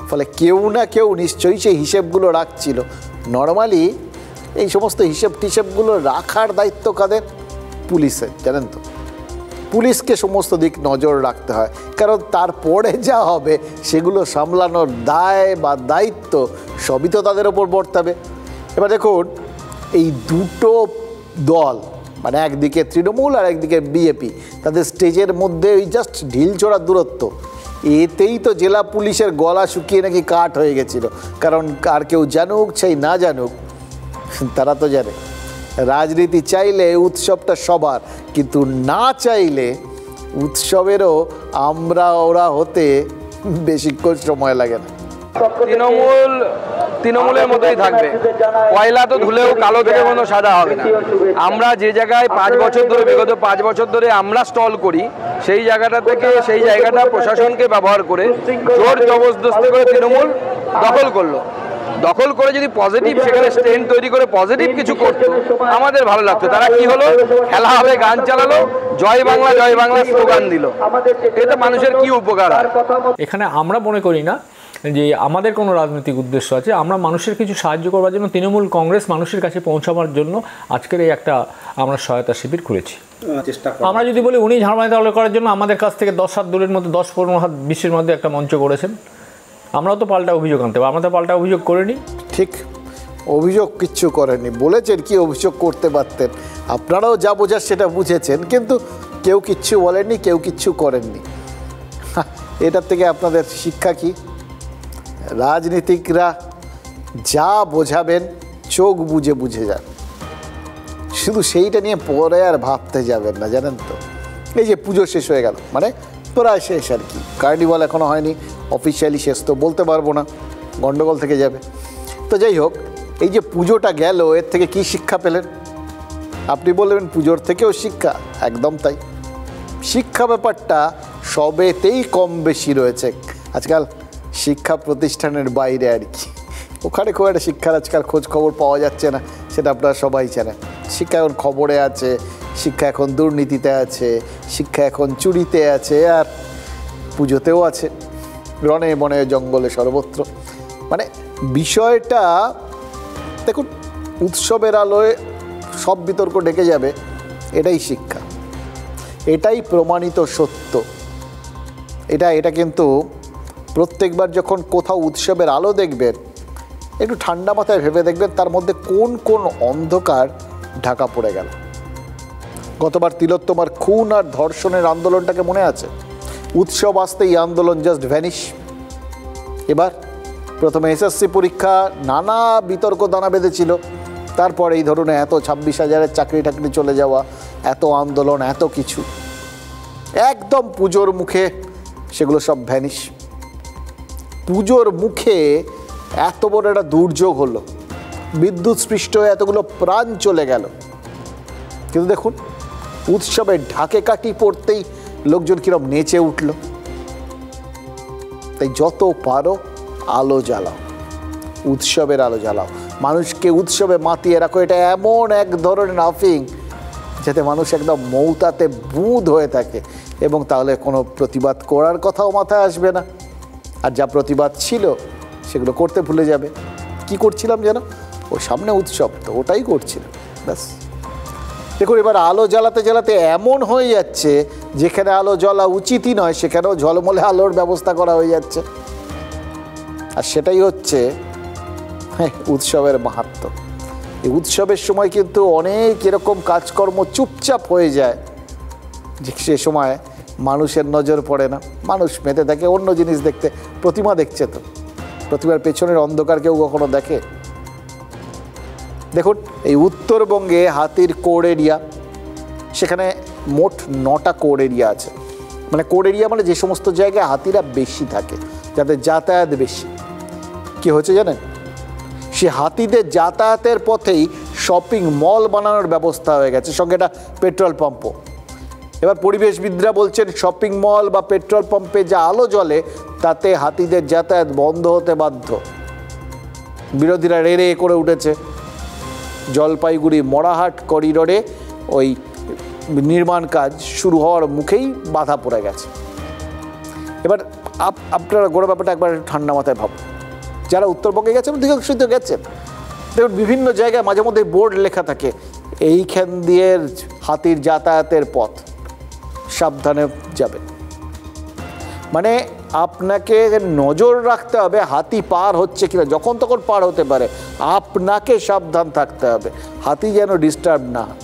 ফলে কেউ না কেউ নিশ্চয়ই সেই হিসেবগুলো রাখছিল। নর্মালি এই সমস্ত হিসেবগুলো রাখার দায়িত্ব কাদের? পুলিশে, জানেন তো, পুলিশকে সমস্ত দিক নজর রাখতে হয়, কারণ তারপরে যা হবে সেগুলো সামলানোর দায় বা দায়িত্ব সবই তো তাদের ওপর বর্তাবে। এবার দেখুন, এই দুটো দল, মানে একদিকে তৃণমূল আর একদিকে বিজেপি, তাদের স্টেজের মধ্যে ওই জাস্ট ঢিল ছোড়ার দূরত্ব, এতেই তো জেলা পুলিশের গলা শুকিয়ে নাকি কাঠ হয়ে গেছিল। কারণ আর কেউ জানুক চাই না জানুক, তারা তো জানে রাজনীতি চাইলে উৎসবটা সবার, কিন্তু না চাইলে উৎসবেরও আমরা ওরা হতে বেশিক্ষণ সময় লাগে না। তৃণমূলের মতোই থাকবে, কয়লা তো ধুলেও কালো থেকে কোনো সাদা হবে না। আমরা যে জায়গায় 5 বছর ধরে, বিগত 5 বছর ধরে আমরা স্টল করি, সেই জায়গাটা থেকে সেই জায়গাটা প্রশাসনকে ব্যবহার করে জোর জবরদস্তি করে তৃণমূল দখল করলো। দখল করে যদি পজিটিভ সেখানে স্ট্যান্ড তৈরি করে পজিটিভ কিছু করতো আমাদের ভালো লাগতো। তারা কি হলো, খেলা হবে, গান চালালো, জয় বাংলা জয় বাংলা স্লোগান দিল, এটা মানুষের কি উপকার হয়? এখানে আমরা মনে করি না যে আমাদের কোনো রাজনৈতিক উদ্দেশ্য আছে। আমরা মানুষের কিছু সাহায্য করবার জন্য, তৃণমূল কংগ্রেস মানুষের কাছে পৌঁছাবার জন্য আজকের এই একটা আমরা সহায়তা শিবির খুলেছি। আমরা যদি বলি উনি ঝাড়মাই দল করার জন্য আমাদের কাছ থেকে 10 হাত দূরের মধ্যে 10-15 হাত 20-এর মধ্যে একটা মঞ্চ করেছেন, আমরাও তো পাল্টা অভিযোগ আনতে পারি, আমরা তো পাল্টা অভিযোগ করিনি। ঠিক, অভিযোগ কিচ্ছু করেননি, বলেছেন কি অভিযোগ করতে পারতেন, আপনারাও যা বোঝার সেটা বুঝেছেন, কিন্তু কেউ কিচ্ছু বলেননি, কেউ কিচ্ছু করেননি। এটার থেকে আপনাদের শিক্ষা কি? রাজনীতিকরা যা বোঝাবেন চোখ বুঝে বুঝে যান, শুধু সেইটা নিয়ে পরে আর ভাবতে যাবেন না, জানেন তো। এই যে পুজো শেষ হয়ে গেল, মানে প্রায় শেষ আর কি, কার্নিভাল এখনও হয়নি, অফিসিয়ালি শেষ তো বলতে পারবো না, গন্ডগোল থেকে যাবে। তো যাই হোক, এই যে পুজোটা গেল, এর থেকে কি শিক্ষা পেলেন? আপনি বলবেন পুজোর থেকেও শিক্ষা, একদম তাই। শিক্ষা ব্যাপারটা সবেতেই কম বেশি রয়েছে আজকাল, শিক্ষা প্রতিষ্ঠানের বাইরে আর কি, ওখানে খুব একটা শিক্ষার আজকাল খোঁজ খবর পাওয়া যাচ্ছে না, সেটা আপনারা সবাই জানেন। শিক্ষা এখন খবরে আছে, শিক্ষা এখন দুর্নীতিতে আছে, শিক্ষা এখন চুরিতে আছে, আর পুজোতেও আছে, রণে বনে জঙ্গলে সর্বত্র। মানে বিষয়টা দেখুন, উৎসবের আলোয় সব বিতর্ক ঢেকে যাবে, এটাই শিক্ষা, এটাই প্রমাণিত সত্য। এটা কিন্তু প্রত্যেকবার যখন কোথাও উৎসবের আলো দেখবেন, একটু ঠান্ডা মাথায় ভেবে দেখবেন তার মধ্যে কোন কোন অন্ধকার ঢাকা পড়ে গেল। গতবার তিলোত্তমার খুন আর ধর্ষণের আন্দোলনটাকে মনে আছে? উৎসব আসতে এই আন্দোলন জাস্ট ভ্যানিশ। এবার প্রথমে এসএসসি পরীক্ষা, নানা বিতর্ক দানা বেঁধেছিল, তারপর এই ধরুন এত 26,000-এর চাকরি টাকরি চলে যাওয়া, এত আন্দোলন, এত কিছু, একদম পুজোর মুখে সেগুলো সব ভ্যানিশ। পুজোর মুখে এত বড় একটা দুর্যোগ হলো, বিদ্যুৎ স্পৃষ্ট হয়ে এতগুলো প্রাণ চলে গেল, কিন্তু দেখুন উৎসবের ঢাকে কাঠি পড়তেই লোকজন কিরম নেচে উঠল। তাই যত পারো আলো জ্বালাও, উৎসবের আলো জ্বালাও, মানুষকে উৎসবে মাতিয়ে রাখো। এটা এমন এক ধরনের আফিং যাতে মানুষ একদম মৌতাতে বুঁদ হয়ে থাকে, এবং তাহলে কোনো প্রতিবাদ করার কথাও মাথায় আসবে না, আর যা প্রতিবাদ ছিল সেগুলো করতে ভুলে যাবে। কি করছিলাম যেন, ও সামনে উৎসব তো ওটাই করছিলাম, ব্যাস। দেখুন এবার আলো জ্বালাতে জ্বালাতে এমন হয়ে যাচ্ছে, যেখানে আলো জ্বলা উচিতই নয় সেখানেও ঝলমলে আলোর ব্যবস্থা করা হয়ে যাচ্ছে, আর সেটাই হচ্ছে উৎসবের মাহাত্ম্য। এই উৎসবের সময় কিন্তু অনেক এরকম কাজকর্ম চুপচাপ হয়ে যায়, যে সে সময় মানুষের নজর পড়ে না, মানুষ মেতে থাকে অন্য জিনিস দেখতে। প্রতিমা দেখছে তো, প্রতিমার পেছনের অন্ধকার কেউ কখনো দেখে? দেখুন এই উত্তরবঙ্গে হাতির কোর এরিয়া, সেখানে মোট 9টা কোর এরিয়া আছে। মানে কোর এরিয়া মানে যে সমস্ত জায়গায় হাতিরা বেশি থাকে, যাদের যাতায়াত বেশি। কি হচ্ছে জানেন, সে হাতিদের যাতায়াতের পথেই শপিং মল বানানোর ব্যবস্থা হয়ে গেছে, সঙ্গে একটা পেট্রোল পাম্পও। এবার পরিবেশবিদরা বলছেন শপিং মল বা পেট্রোল পাম্পে যা আলো জ্বলে তাতে হাতিদের যাতায়াত বন্ধ হতে বাধ্য। বিরোধীরা রেড়ে করে উঠেছে। জলপাইগুড়ি মরাহাট করিডোরে ওই নির্মাণ কাজ শুরু হওয়ার মুখেই বাধা পড়ে গেছে। এবার আপনারা গোড়া ব্যাপারটা একবার ঠান্ডা মাথায় ভাবুন, যারা উত্তরবঙ্গে গেছেন, দীর্ঘাংশিত গেছেন, দেখুন বিভিন্ন জায়গায় মাঝে মধ্যে বোর্ড লেখা থাকে, এইখান দিয়ে হাতির যাতায়াতের পথ, সাবধানে যাবেন। মানে আপনাকে নজর রাখতে হবে হাতি পার হচ্ছে কিনা, যখন তখন পার হতে পারে, আপনাকে সাবধান থাকতে হবে, হাতি যেন ডিস্টার্ব না হয়।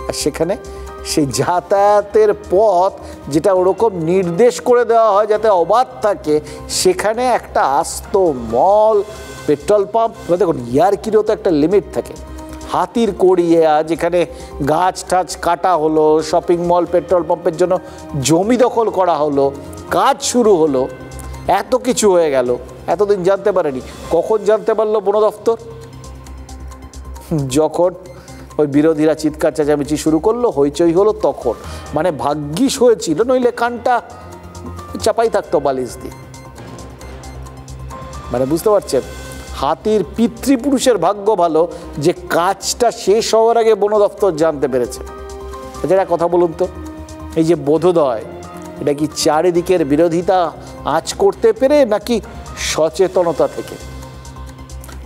আর সেখানে সেই যাতায়াতের পথ যেটা ওরকম নির্দেশ করে দেওয়া হয় যাতে অবাধ থাকে, সেখানে একটা আস্ত মল, পেট্রোল পাম্প, দেখুন ইয়ারকিরও তো একটা লিমিট থাকে। হাতির কড়িয়া যেখানে গাছ টাছ কাটা হলো, শপিং মল পেট্রোল পাম্পের জন্য জমি দখল করা হলো, কাজ শুরু হলো, এত কিছু হয়ে গেল, এতদিন জানতে পারেনি। কখন জানতে পারলো বন দপ্তর? যখন ওই বিরোধীরা চিৎকার চেঁচামেচি শুরু করলো, হইচই হলো তখন। মানে ভাগ্যিস হয়েছিল, নইলে কানটা চাপাই থাকতো বালিশ দিয়ে। মানে বুঝতে পারছেন, হাতির পিতৃপুরুষের ভাগ্য ভালো যে কাজটা শেষ হওয়ার আগে বন দপ্তর জানতে পেরেছে। এটা কথা বলুন তো, এই যে বোধোদয়, এটা কি চারিদিকের বিরোধিতা আঁচ করতে পেরে নাকি সচেতনতা থেকে?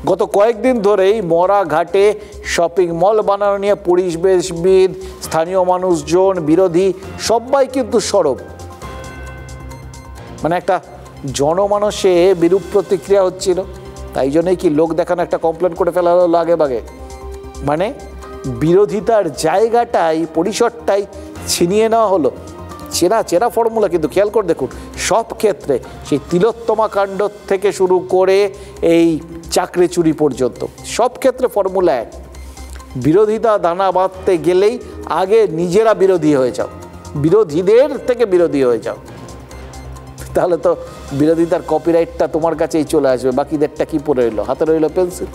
গত কয়েকদিন ধরেই মরা ঘাটে শপিং মল বানানো নিয়ে পরিবেশবিদ, স্থানীয় মানুষজন, বিরোধী সবাই কিন্তু সরব। মানে একটা জনমানসে বিরূপ প্রতিক্রিয়া হচ্ছিল, তাই জন্যই কি লোক দেখানো একটা কমপ্লেন করে ফেলা হলো আগে ভাগে। মানে বিরোধিতার জায়গাটাই, পরিসরটাই ছিনিয়ে নেওয়া হলো। চেনা ফর্মুলা কিন্তু, খেয়াল করে দেখুন, সব ক্ষেত্রে সেই তিলোত্তমা কাণ্ড থেকে শুরু করে এই চাকরি চুরি পর্যন্ত সব ক্ষেত্রে ফর্মুলা এক। বিরোধিতা দানা বাঁধতে গেলেই আগে নিজেরা বিরোধী হয়ে যাও, বিরোধীদের থেকে বিরোধী হয়ে যাও, তাহলে তো বিরোধিতার কপিরাইটটা তোমার কাছেই চলে আসবে। বাকিদেরটা কি পড়ে রইলো? হাতে রইল পেন্সিল।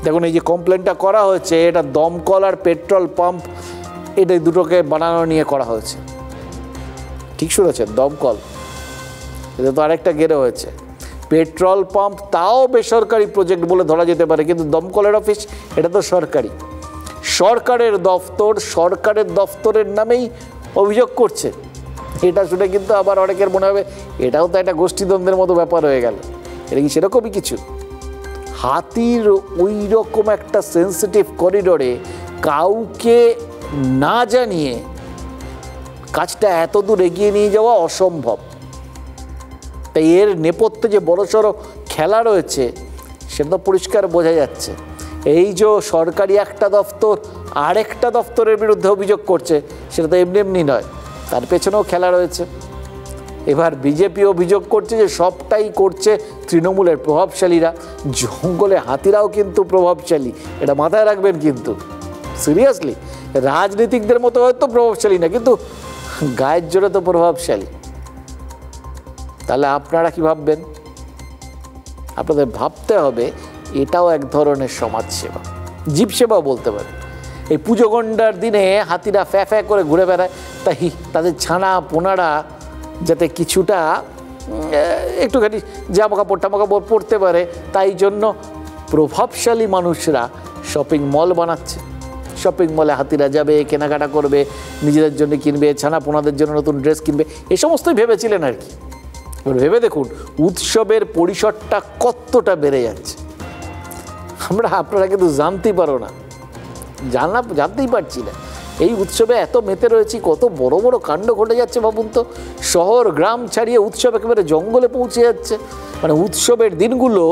দেখুন এই যে কমপ্লেনটা করা হয়েছে, এটা দমকল আর পেট্রোল পাম্প, এটা দুটোকে বানানো নিয়ে করা হয়েছে। ঠিক শুনেছেন, দমকল, এটা তো আরেকটা গেড়ে হয়েছে। পেট্রোল পাম্প তাও বেসরকারি প্রজেক্ট বলে ধরা যেতে পারে, কিন্তু দমকলের অফিস এটা তো সরকারি, সরকারের দফতর, সরকারের দফতরের নামেই অভিযোগ করছে। এটা শুনে কিন্তু আবার অনেকের মনে হবে এটাও তো একটা গোষ্ঠীদ্বন্দ্বের মতো ব্যাপার হয়ে গেল। এটা কি সেরকমই কিছু? হাতির ওই রকম একটা সেন্সিটিভ করিডোরে কাউকে না জানিয়ে কাজটা এত দূর এগিয়ে নিয়ে যাওয়া অসম্ভব। তাই এর নেপথ্যে যে বড়সড় খেলা রয়েছে সেটা তো পরিষ্কার বোঝা যাচ্ছে। এই যে সরকারি একটা দফতর আরেকটা দফতরের বিরুদ্ধে অভিযোগ করছে, সেটা তো এমনি এমনি নয়, তার পেছনেও খেলা রয়েছে। এবার বিজেপি অভিযোগ করছে যে সবটাই করছে তৃণমূলের প্রভাবশালীরা। জঙ্গলে হাতিরাও কিন্তু প্রভাবশালী, এটা মাথায় রাখবেন কিন্তু, সিরিয়াসলি। রাজনীতিকদের মতো হয়তো প্রভাবশালী না, কিন্তু গায়ের জোরে তো প্রভাবশালী। তাহলে আপনারা কি ভাববেন? আপনাদের ভাবতে হবে এটাও এক ধরনের সমাজসেবা, জীবসেবা বলতে পারে। এই পুজো গন্ডার দিনে হাতিরা ফ্যা ফ্যা করে ঘুরে বেড়ায়, তাই তাদের ছানা পোনারা যাতে কিছুটা একটুখানি জামা কাপড় পরতে পারে, তাই জন্য প্রভাবশালী মানুষরা শপিং মল বানাচ্ছে। শপিং মলে হাতিরা যাবে, কেনাকাটা করবে, নিজেদের জন্য কিনবে, ছানা পোনাদের জন্য নতুন ড্রেস কিনবে, এ সমস্তই ভেবেছিলেন আর কি। এবার ভেবে দেখুন উৎসবের পরিসরটা কতটা বেড়ে যাচ্ছে। আপনারা কিন্তু জানতেই পারো না, জানতেই পারছি না। এই উৎসবে এত মেতে রয়েছি, কত বড় বড় কাণ্ড ঘটে যাচ্ছে ভাবুন তো। শহর গ্রাম ছাড়িয়ে উৎসব একেবারে জঙ্গলে পৌঁছে যাচ্ছে। মানে উৎসবের দিনগুলো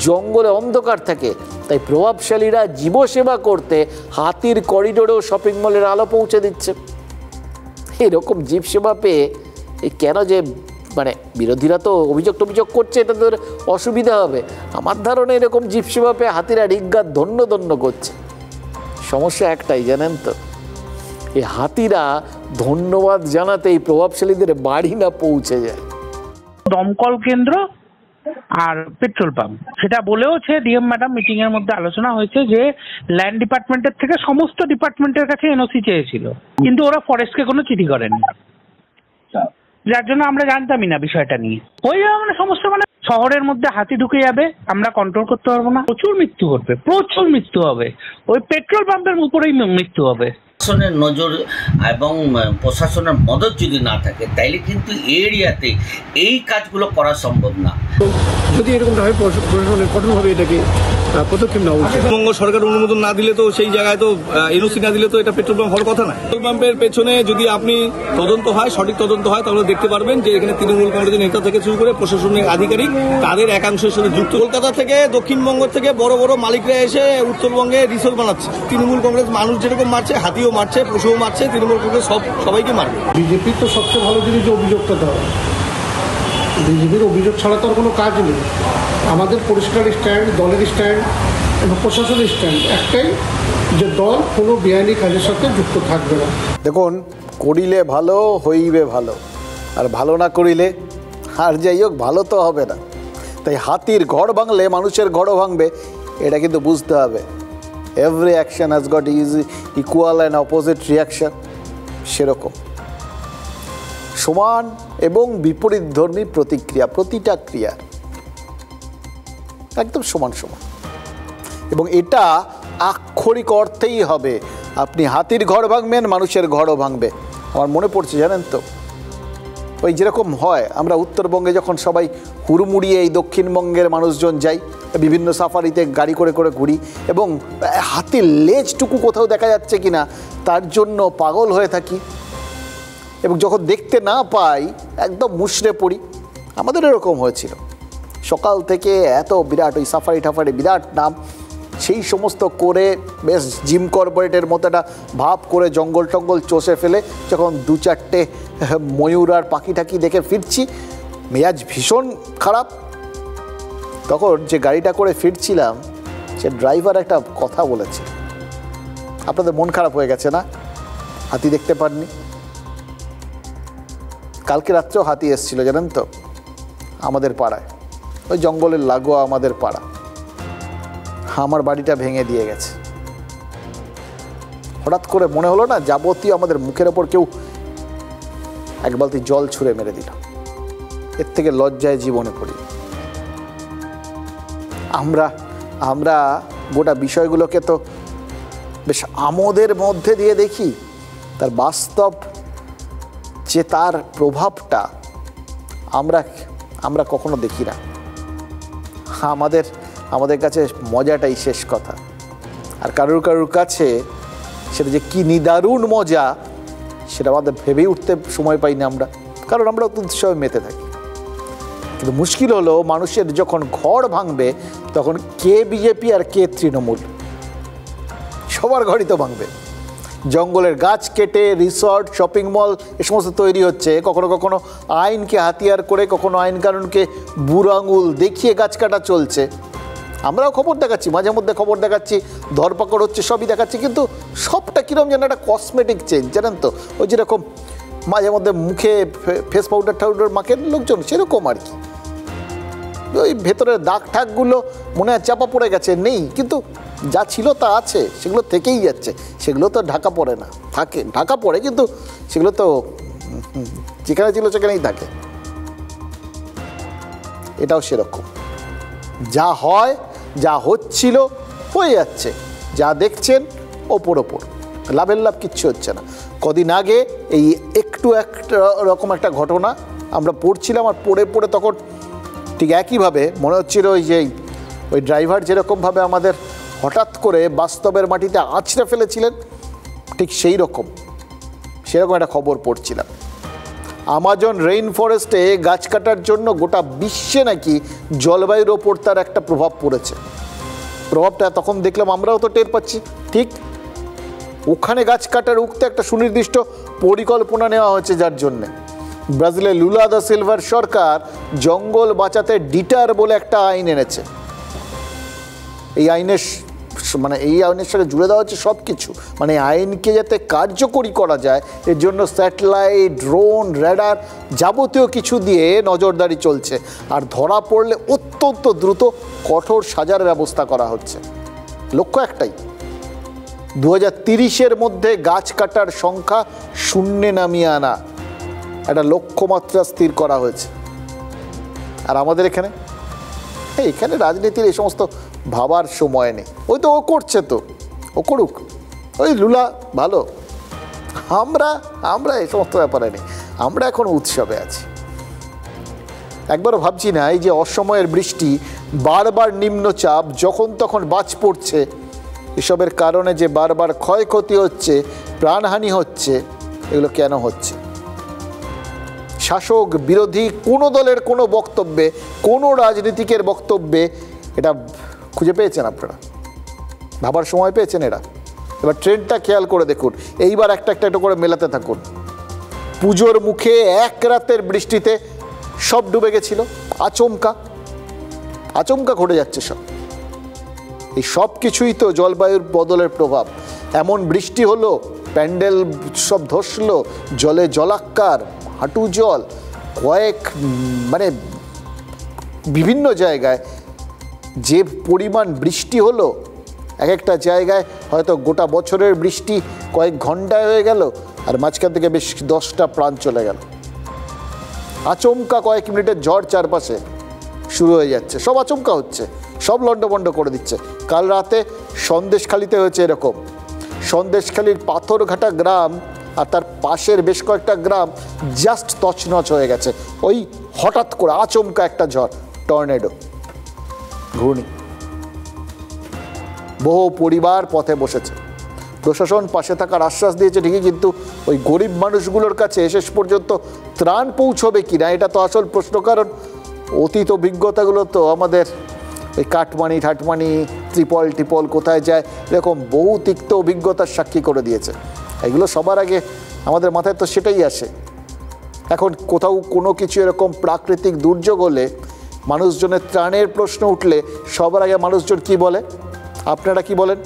জঙ্গলে অন্ধকার থাকে, তাই প্রভাবশালীরা জীবসেবা করতে হাতির করিডোরেও শপিং মলের আলো পৌঁছে দিচ্ছে। এরকম জীবসেবা পেয়ে কেন যে মানে বিরোধীরা তো অভিযোগ করছে, এটা তো অসুবিধা হবে। আমার ধারণা এরকম জীবসেবা পেয়ে হাতিরা রিজ্ঞাত ধন্য করছে। সমস্যা একটাই জানেন তো, এই হাতিরা ধন্যবাদ জানাতে এই প্রভাবশালীদের বাড়ি না পৌঁছে যায়। দমকল কেন্দ্র আর পেট্রোল পাম্প, সেটা বলেওছে ডিএম ম্যাডাম, মিটিং এর মধ্যে আলোচনা হয়েছে যে ল্যান্ড ডিপার্টমেন্টের থেকে সমস্ত ডিপার্টমেন্টের কাছে এনওসি চেয়েছিল, কিন্তু ওরা ফরেস্টকে কোনো চিঠি করেনি, যার জন্য আমরা জানতামই না বিষয়টা নিয়ে। ওই মানে সমস্ত মানে শহরের মধ্যে হাতি ঢুকে যাবে, আমরা কন্ট্রোল করতে পারবো না, প্রচুর মৃত্যু ঘটবে, প্রচুর মৃত্যু হবে, ওই পেট্রোল পাম্পের উপরেই মৃত্যু হবে। প্রশাসনের নজর এবং প্রশাসনের মদত যদি না থাকে তাইলে কিন্তু এরিয়াতে এই কাজগুলো করা সম্ভব না। যদি এরকমভাবে প্রশাসনের কঠোরভাবে এটাকে পদক্ষেপ নেওয়া উচিত। পশ্চিমবঙ্গ সরকার অনুমোদন না দিলে তো সেই জায়গায় তো এনওসি না দিলে তো এটা পেট্রোল পাম্প হওয়ার কথা না। পেট্রোল পাম্পের পেছনে যদি আপনি তদন্ত হয়, সঠিক তদন্ত হয়, তাহলে দেখতে পারবেন যে এখানে তৃণমূল কংগ্রেসের নেতা থেকে শুরু করে প্রশাসনিক আধিকারিক তাদের একাংশের সাথে যুক্ত। কলকাতা থেকে দক্ষিণবঙ্গ থেকে বড় বড় মালিকরা এসে উত্তরবঙ্গে রিসোর্ট বানাচ্ছে। তৃণমূল কংগ্রেস মানুষ যেরকম মারছে, হাতিও মারছে, পশুও মারছে, তৃণমূল কংগ্রেস সবাইকে মারবে। বিজেপির তো সবচেয়ে ভালো জিনিস যে অভিযোগটা দেওয়া। বিজেপির অভিযোগ ছাড়া তো আর কোনো কাজ নেই। আমাদের পরিষ্কার স্ট্যান্ড, দলের স্ট্যান্ড এবং প্রশাসনের স্ট্যান্ড একটাই, যে দল কোনো বেআইনি কাজের সাথে যুক্ত থাকবে না। দেখুন, করিলে ভালো হইবে ভালো, আর ভালো না করিলে আর যাই হোক ভালো তো হবে না। তাই হাতির ঘর ভাঙলে মানুষের ঘরও ভাঙবে, এটা কিন্তু বুঝতে হবে। Every action has got equal and opposite reaction. সেরকম সমান এবং বিপরীতধর্মী প্রতিক্রিয়া, প্রতিটা ক্রিয়ার একদম সমান সমান, এবং এটা আক্ষরিক অর্থেই হবে। আপনি হাতির ঘর ভাঙবেন, মানুষের ঘরও ভাঙবে। আমার মনে পড়ছে, জানেন তো, ওই যেরকম হয় আমরা উত্তরবঙ্গে যখন সবাই হুড়মুড়িয়ে এই দক্ষিণবঙ্গের মানুষজন যাই, বিভিন্ন সাফারিতে গাড়ি করে করে ঘুরি, এবং হাতির লেজটুকু কোথাও দেখা যাচ্ছে কিনা তার জন্য পাগল হয়ে থাকি, এবং যখন দেখতে না পাই একদম মুষড়ে পড়ি। আমাদের এরকম হয়েছিল। সকাল থেকে এত বিরাট ওই সাফারি টাফারি বিরাট নাম, সেই সমস্ত করে বেশ জিম কর্পোরেটের মতো একটা ভাব করে জঙ্গল টঙ্গল চষে ফেলে যখন দু চারটে ময়ূর আর পাখি টাকি দেখে ফিরছি, মেজাজ ভীষণ খারাপ। তখন যে গাড়িটা করে ফিরছিলাম, সে ড্রাইভার একটা কথা বলেছে, আপনাদের মন খারাপ হয়ে গেছে না? হাতি দেখতে পাননি? কালকে রাত্রেও হাতি এসেছিল, জানেন তো, আমাদের পাড়ায়, ওই জঙ্গলের লাগোয়া আমাদের পাড়া। আমার বাড়িটা ভেঙে দিয়ে গেছে। হঠাৎ করে মনে হলো না, যাবতীয় আমাদের মুখের ওপর কেউ এক বালতি জল ছুঁড়ে মেরে দিল। এর থেকে লজ্জায় জীবনে পড়ি। আমরা গোটা বিষয়গুলোকে তো বেশ আমোদের মধ্যে দিয়ে দেখি, তার বাস্তব যে তার প্রভাবটা আমরা কখনো দেখি না। আমাদের কাছে মজাটাই শেষ কথা। আর কারুর কাছে সেটা যে কি নিদারুণ মজা, সেটা আমাদের ভেবেই উঠতে সময় পাই না আমরা, কারণ আমরা উৎসবে মেতে থাকি। কিন্তু মুশকিল হলো, মানুষের যখন ঘর ভাঙবে তখন কে বিজেপি আর কে তৃণমূল, সবার ঘরই তো ভাঙবে। জঙ্গলের গাছ কেটে রিসর্ট, শপিং মল এ সমস্ত তৈরি হচ্ছে। কখনো কখনো আইনকে হাতিয়ার করে, কখনো আইন কানুনকে বুড়ো আঙুল দেখিয়ে গাছ কাটা চলছে। আমরাও খবর দেখাচ্ছি, মাঝে মধ্যে খবর দেখাচ্ছি, ধরপাকড় হচ্ছে, সবই দেখাচ্ছি, কিন্তু সবটা কীরকম যেন একটা কসমেটিক চেঞ্জ, জানেন তো, ওই যেরকম মাঝে মধ্যে মুখে ফেস পাউডার টাউডার মাখেন লোকজন, সেরকম আর কি। ওই ভেতরের দাগ ঠাকগুলো মনে হয় চাপা পড়ে গেছে, নেই, কিন্তু যা ছিল তা আছে, সেগুলো থেকেই যাচ্ছে। সেগুলো তো ঢাকা পড়ে না, থাকে, ঢাকা পড়ে, কিন্তু সেগুলো তো যেখানে ছিল সেখানেই থাকে। এটাও সেরকম, যা হয়, যা হচ্ছিল হয়ে যাচ্ছে, যা দেখছেন ওপর লাভের লাভ কিচ্ছু হচ্ছে না। কদিন আগে এই একটু একটা রকম একটা ঘটনা আমরা পড়ছিলাম, আর পড়ে তখন ঠিক একইভাবে মনে হচ্ছিল ওই ড্রাইভার যেরকমভাবে আমাদের হঠাৎ করে বাস্তবের মাটিতে আছড়ে ফেলেছিলেন, ঠিক সেরকম একটা খবর পড়ছিলাম। আমাজন রেইন ফরেস্টে গাছ কাটার জন্য গোটা বিশ্বে নাকি জলবায়ুর ওপর তার একটা প্রভাব পড়েছে। প্রভাবটা তখন দেখলাম, আমরাও তো টের পাচ্ছি। ঠিক ওখানে গাছ কাটার উক্তে একটা সুনির্দিষ্ট পরিকল্পনা নেওয়া হয়েছে, যার জন্যে ব্রাজিলের লুলা দা সিলভার সরকার জঙ্গল বাঁচাতে ডিটার বলে একটা আইন এনেছে। এই আইনের সাথে জুড়ে দেওয়া হচ্ছে সব কিছু, মানে আইনকে যাতে কার্যকরী করা যায় এর জন্য স্যাটেলাইট, ড্রোন, রেডার যাবতীয় কিছু দিয়ে নজরদারি চলছে। আর ধরা পড়লে অত্যন্ত দ্রুত কঠোর সাজার ব্যবস্থা করা হচ্ছে। লক্ষ্য একটাই, 2030-এর মধ্যে গাছ কাটার সংখ্যা শূন্যে নামিয়ে আনা, একটা লক্ষ্যমাত্রা স্থির করা হয়েছে। আর আমাদের এখানে রাজনীতির এই সমস্ত ভাবার সময় নেই। ওই তো ও করছে, তো ও করুক, ওই লুলা ভালো, আমরা এই সমস্ত ব্যাপারে নেই, আমরা এখন উৎসবে আছি। একবারও ভাবছি না এই যে অসময়ের বৃষ্টি, বারবার নিম্নচাপ, যখন তখন বাজ পড়ছে, এসবের কারণে যে বারবার ক্ষয়ক্ষতি হচ্ছে, প্রাণহানি হচ্ছে, এগুলো কেন হচ্ছে? শাসক বিরোধী কোনো দলের কোনো বক্তব্যে, কোনো রাজনীতিকের বক্তব্যে এটা খুঁজে পেয়েছেন আপনারা? ভাবার সময় পেয়েছেন এরা? এবার ট্রেন্ডটা খেয়াল করে দেখুন, এইবার একটা করে মেলাতে থাকুন। পুজোর মুখে এক রাতের বৃষ্টিতে সব ডুবে গেছিল, আচমকা ঘটে যাচ্ছে সব। এই সব কিছুই তো জলবায়ুর বদলের প্রভাব। এমন বৃষ্টি হলো, প্যান্ডেল সব ধসলো, জলে জলাক্কার, হাঁটু জল, মানে বিভিন্ন জায়গায় যে পরিমাণ বৃষ্টি হলো, এক একটা জায়গায় হয়তো গোটা বছরের বৃষ্টি কয়েক ঘন্টায় হয়ে গেল, আর মাঝখান থেকে বেশ 10টা প্রাণ চলে গেল। আচমকা কয়েক মিনিটের ঝড় চারপাশে শুরু হয়ে যাচ্ছে, সব আচমকা হচ্ছে, সব লন্ডভন্ড করে দিচ্ছে। কাল রাতে সন্দেশখালিতে হয়েছে এরকম। সন্দেশখালির পাথরঘাটা গ্রাম আর তার পাশের বেশ কয়েকটা গ্রাম জাস্ট তছনছ হয়ে গেছে, ওই হঠাৎ করে আচমকা একটা ঝড়, টর্নেডো, ঘূর্ণি। বহু পরিবার পথে বসেছে। প্রশাসন পাশে থাকার আশ্বাস দিয়েছে ঠিকই, কিন্তু ওই গরিব মানুষগুলোর কাছে শেষ পর্যন্ত ত্রাণ পৌঁছবে কি না, এটা তো আসল প্রশ্ন। কারণ অতীত অভিজ্ঞতাগুলো তো আমাদের ওই কাটমানি ঠাটমানি, ত্রিপল কোথায় যায়, এরকম বহু তিক্ত অভিজ্ঞতার সাক্ষী করে দিয়েছে। এগুলো সবার আগে আমাদের মাথায় তো সেটাই আসে। এখন কোথাও কোনো কিছু এরকম প্রাকৃতিক দুর্যোগ হলে, মানুষজনের ত্রাণের প্রশ্ন উঠলে সবার আগে মানুষজন কি বলে? আপনারা কি বলেন?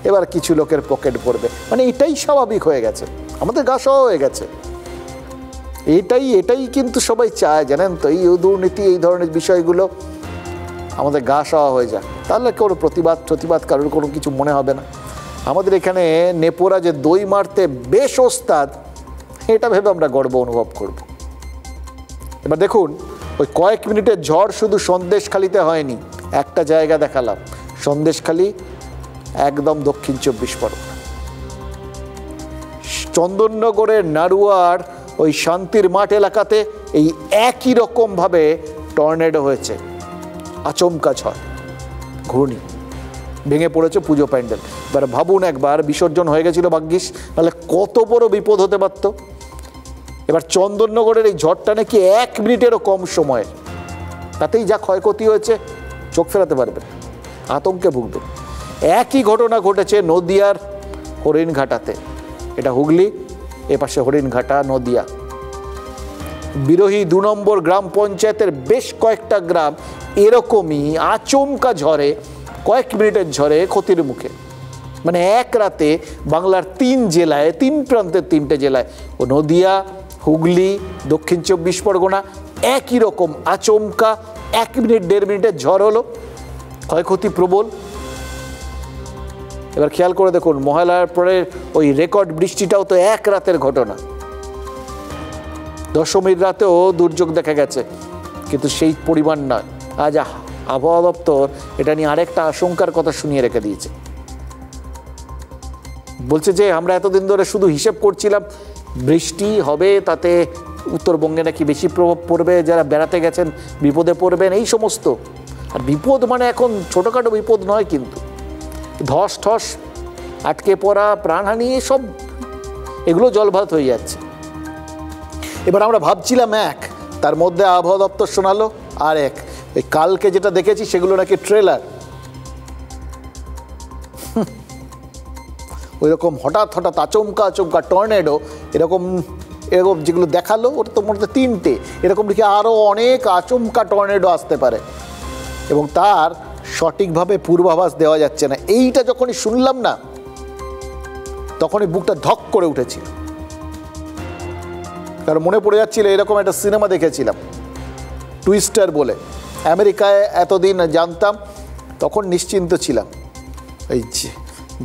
এবার কিছু লোকের পকেট পড়বে, মানে এটাই স্বাভাবিক হয়ে গেছে, আমাদের গা সহ হয়ে গেছে। এটাই কিন্তু সবাই চায়, জানেন তো, এই দুর্নীতি, এই ধরনের বিষয়গুলো আমাদের গা সহ হয়ে যায়। তাহলে কোনো প্রতিবাদ কারোর কোনো কিছু মনে হবে না। আমাদের এখানে নেপোরা যে দই মারতে বেশ ওস্তাদ, এটা ভেবে আমরা গর্ব অনুভব করব। এবার দেখুন, ওই কয়েক মিনিটের ঝড় শুধু সন্দেশখালিতে হয়নি, একটা জায়গা দেখালাম, সন্দেশখালি একদম দক্ষিণ 24 পরগনা, চন্দননগরের নাড়ুয়ার ওই শান্তির মাঠ এলাকাতে এই একই রকমভাবে টর্নেডো হয়েছে, আচমকা ঝড়, ঘূর্ণি, ভেঙে পড়েছে পুজো প্যান্ডেল। এবার ভাবুন, একবার বিসর্জন হয়ে গেছিল ভাগ্যিস, তাহলে কত বড় বিপদ হতে পারত। এবার চন্দননগরের এই ঝড়টা নাকি 1 মিনিটেরও কম সময়ে, তাতেই যা ক্ষয়ক্ষতি হয়েছে চোখ ফেরাতে পারবেন, আতঙ্কে ভুগবেন। একই ঘটনা ঘটেছে নদিয়ার হরিণঘাটাতে, এটা হুগলি, এপাশে হরিণঘাটা, নদিয়া। বিরোহী 2 নম্বর গ্রাম পঞ্চায়েতের বেশ কয়েকটা গ্রাম এরকমই আচমকা ঝড়ে, কয়েক মিনিটের ঝড়ে ক্ষতির মুখে। মানে এক রাতে বাংলার 3 জেলায়, 3 প্রান্তের 3টে জেলায়, ও নদিয়া, হুগলি, দক্ষিণ 24 পরগনা, একই রকম আচমকা 1 মিনিট 1.5 মিনিটের ঝড় হলো, ক্ষয়ক্ষতি প্রবল। এবার খেয়াল করে দেখুন, মহালয়ার পরে ওই রেকর্ড বৃষ্টিটাও তো এক রাতের ঘটনা। দশমীর রাতেও দুর্যোগ দেখা গেছে, কিন্তু সেই পরিমাণ নয়। আজ আবহাওয়া দপ্তর এটা নিয়ে আরেকটা আশঙ্কার কথা শুনিয়ে রেখে দিয়েছে। বলছে যে আমরা এতদিন ধরে শুধু হিসেব করছিলাম বৃষ্টি হবে, তাতে উত্তরবঙ্গে নাকি বেশি প্রভাব পড়বে, যারা বেড়াতে গেছেন বিপদে পড়বেন, এই সমস্ত। আর বিপদ মানে এখন ছোটোখাটো বিপদ নয়, কিন্তু ধস ঠস, আটকে পড়া, প্রাণহানি, সব এগুলো জলভাত হয়ে যাচ্ছে। এবার আমরা ভাবছিলাম এক, তার মধ্যে আবহাওয়া দপ্তর শোনালো আর এক। ওই কালকে যেটা দেখেছি সেগুলো নাকি ট্রেলার। ওই রকম হঠাৎ আচমকা টর্নেডো, এরকম যেগুলো দেখালো, ওর তো মধ্যে 3টে, এরকম দেখি আরও অনেক আচমকা টর্নেডো আসতে পারে, এবং তার সঠিকভাবে পূর্বাভাস দেওয়া যাচ্ছে না। এইটা যখনই শুনলাম না, তখনই বুকটা ধক করে উঠেছিল। কারণ মনে পড়ে যাচ্ছিল এরকম একটা সিনেমা দেখেছিলাম, টুইস্টার বলে। আমেরিকায় এতদিন জানতাম, তখন নিশ্চিন্ত ছিলাম, এই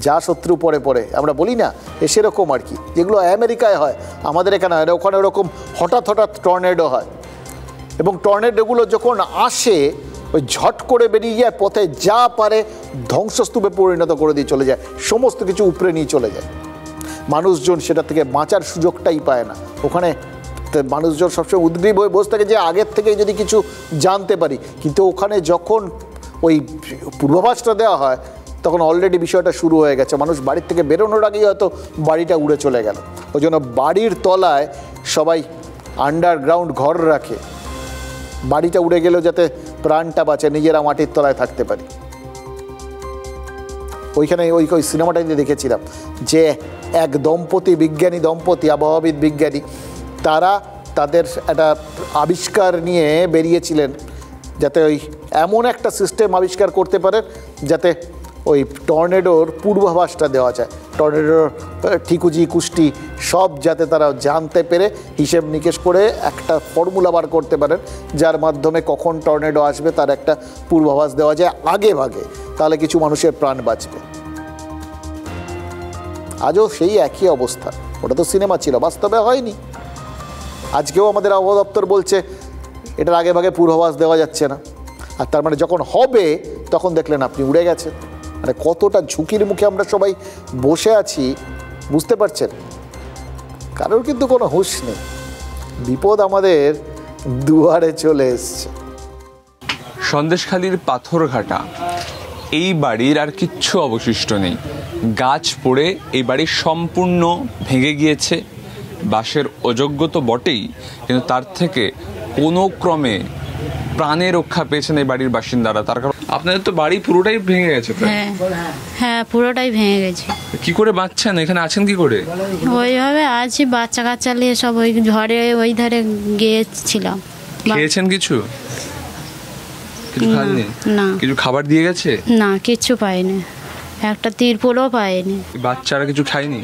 যা শত্রু পরে আমরা বলি না, সেরকম আর কি, যেগুলো আমেরিকায় হয় আমাদের এখানে হয় না। ওখানে ওরকম হঠাৎ টর্নেডো হয়, এবং টর্নেডোগুলো যখন আসে ওই ঝট করে বেরিয়ে যায়, পথে যা পারে ধ্বংসস্তূপে পরিণত করে দিয়ে চলে যায়, সমস্ত কিছু উপরে নিয়ে চলে যায়। মানুষজন সেটা থেকে বাঁচার সুযোগটাই পায় না। ওখানে মানুষজন সবসময় উদ্গ্রীব হয়ে বসে থাকে যে আগের থেকে যদি কিছু জানতে পারি, কিন্তু ওখানে যখন ওই পূর্বাভাসটা দেওয়া হয় তখন অলরেডি বিষয়টা শুরু হয়ে গেছে। মানুষ বাড়ির থেকে বেরোনোর আগেই হয়তো বাড়িটা উড়ে চলে গেল। ওই জন্য বাড়ির তলায় সবাই আন্ডারগ্রাউন্ড ঘর রাখে, বাড়িটা উড়ে গেলেও যাতে প্রাণটা বাঁচে, নিজেরা মাটির তলায় থাকতে পারি। ওইখানে ওই সিনেমাটাতে দেখেছিলাম যে এক বিজ্ঞানী দম্পতি আবহাওয়াবিদ বিজ্ঞানী, তারা তাদের একটা আবিষ্কার নিয়ে বেরিয়েছিলেন যাতে ওই এমন একটা সিস্টেম আবিষ্কার করতে পারেন যাতে ওই টর্নেডোর পূর্বাভাসটা দেওয়া যায়, টর্নেডোর ঠিকুজি কুষ্টি সব যাতে তারা জানতে পেরে হিসেব নিকেশ করে একটা ফর্মুলা বার করতে পারেন যার মাধ্যমে কখন টর্নেডো আসবে তার একটা পূর্বাভাস দেওয়া যায় আগে ভাগে, তাহলে কিছু মানুষের প্রাণ বাঁচবে। আজও সেই একই অবস্থা। ওটা তো সিনেমা ছিল, বাস্তবে হয়নি। আজকেও আমাদের আবহাওয়া দপ্তর বলছে এটার আগে ভাগে পূর্বাভাস দেওয়া যাচ্ছে না, আর তার মানে যখন হবে তখন দেখলেন আপনি উড়ে গেছেন। মানে কতটা ঝুঁকির মুখে আমরা সবাই বসে আছি বুঝতে পারছেন? কারোর কিন্তু কোনো হুঁশ নেই, বিপদ আমাদের দুয়ারে চলে এসছে। সন্দেশখালীর পাথরঘাটা, এই বাড়ির আর কিচ্ছু অবশিষ্ট নেই। গাছ পড়ে এই বাড়ি সম্পূর্ণ ভেঙে গিয়েছে। বাঁশের অযোগ্য তো বটেই, কিন্তু তার থেকে কোনো ক্রমে প্রাণে রক্ষা পেয়েছেন এই বাড়ির বাসিন্দারা। তার কারণ আপনাদের তো বাড়ি পুরোটাই ভেঙে গেছে। হ্যাঁ, পুরোটাই ভেঙে গেছে। কি করে বাঁচছেন? এখানে আছেন কি করে? ওইভাবে আছি, বাচ্চা কাচ্চা নিয়ে সব ওই ঝড়ে ওই ধারে গিয়েছিলাম। খেয়েছেন কিছু? কিছু খাননি? না। কিছু খাবার দিয়ে গেছে? না, কিছু পাইনি, একটা তিরপলও পাইনি। বাচ্চারা কিছু খায়নি?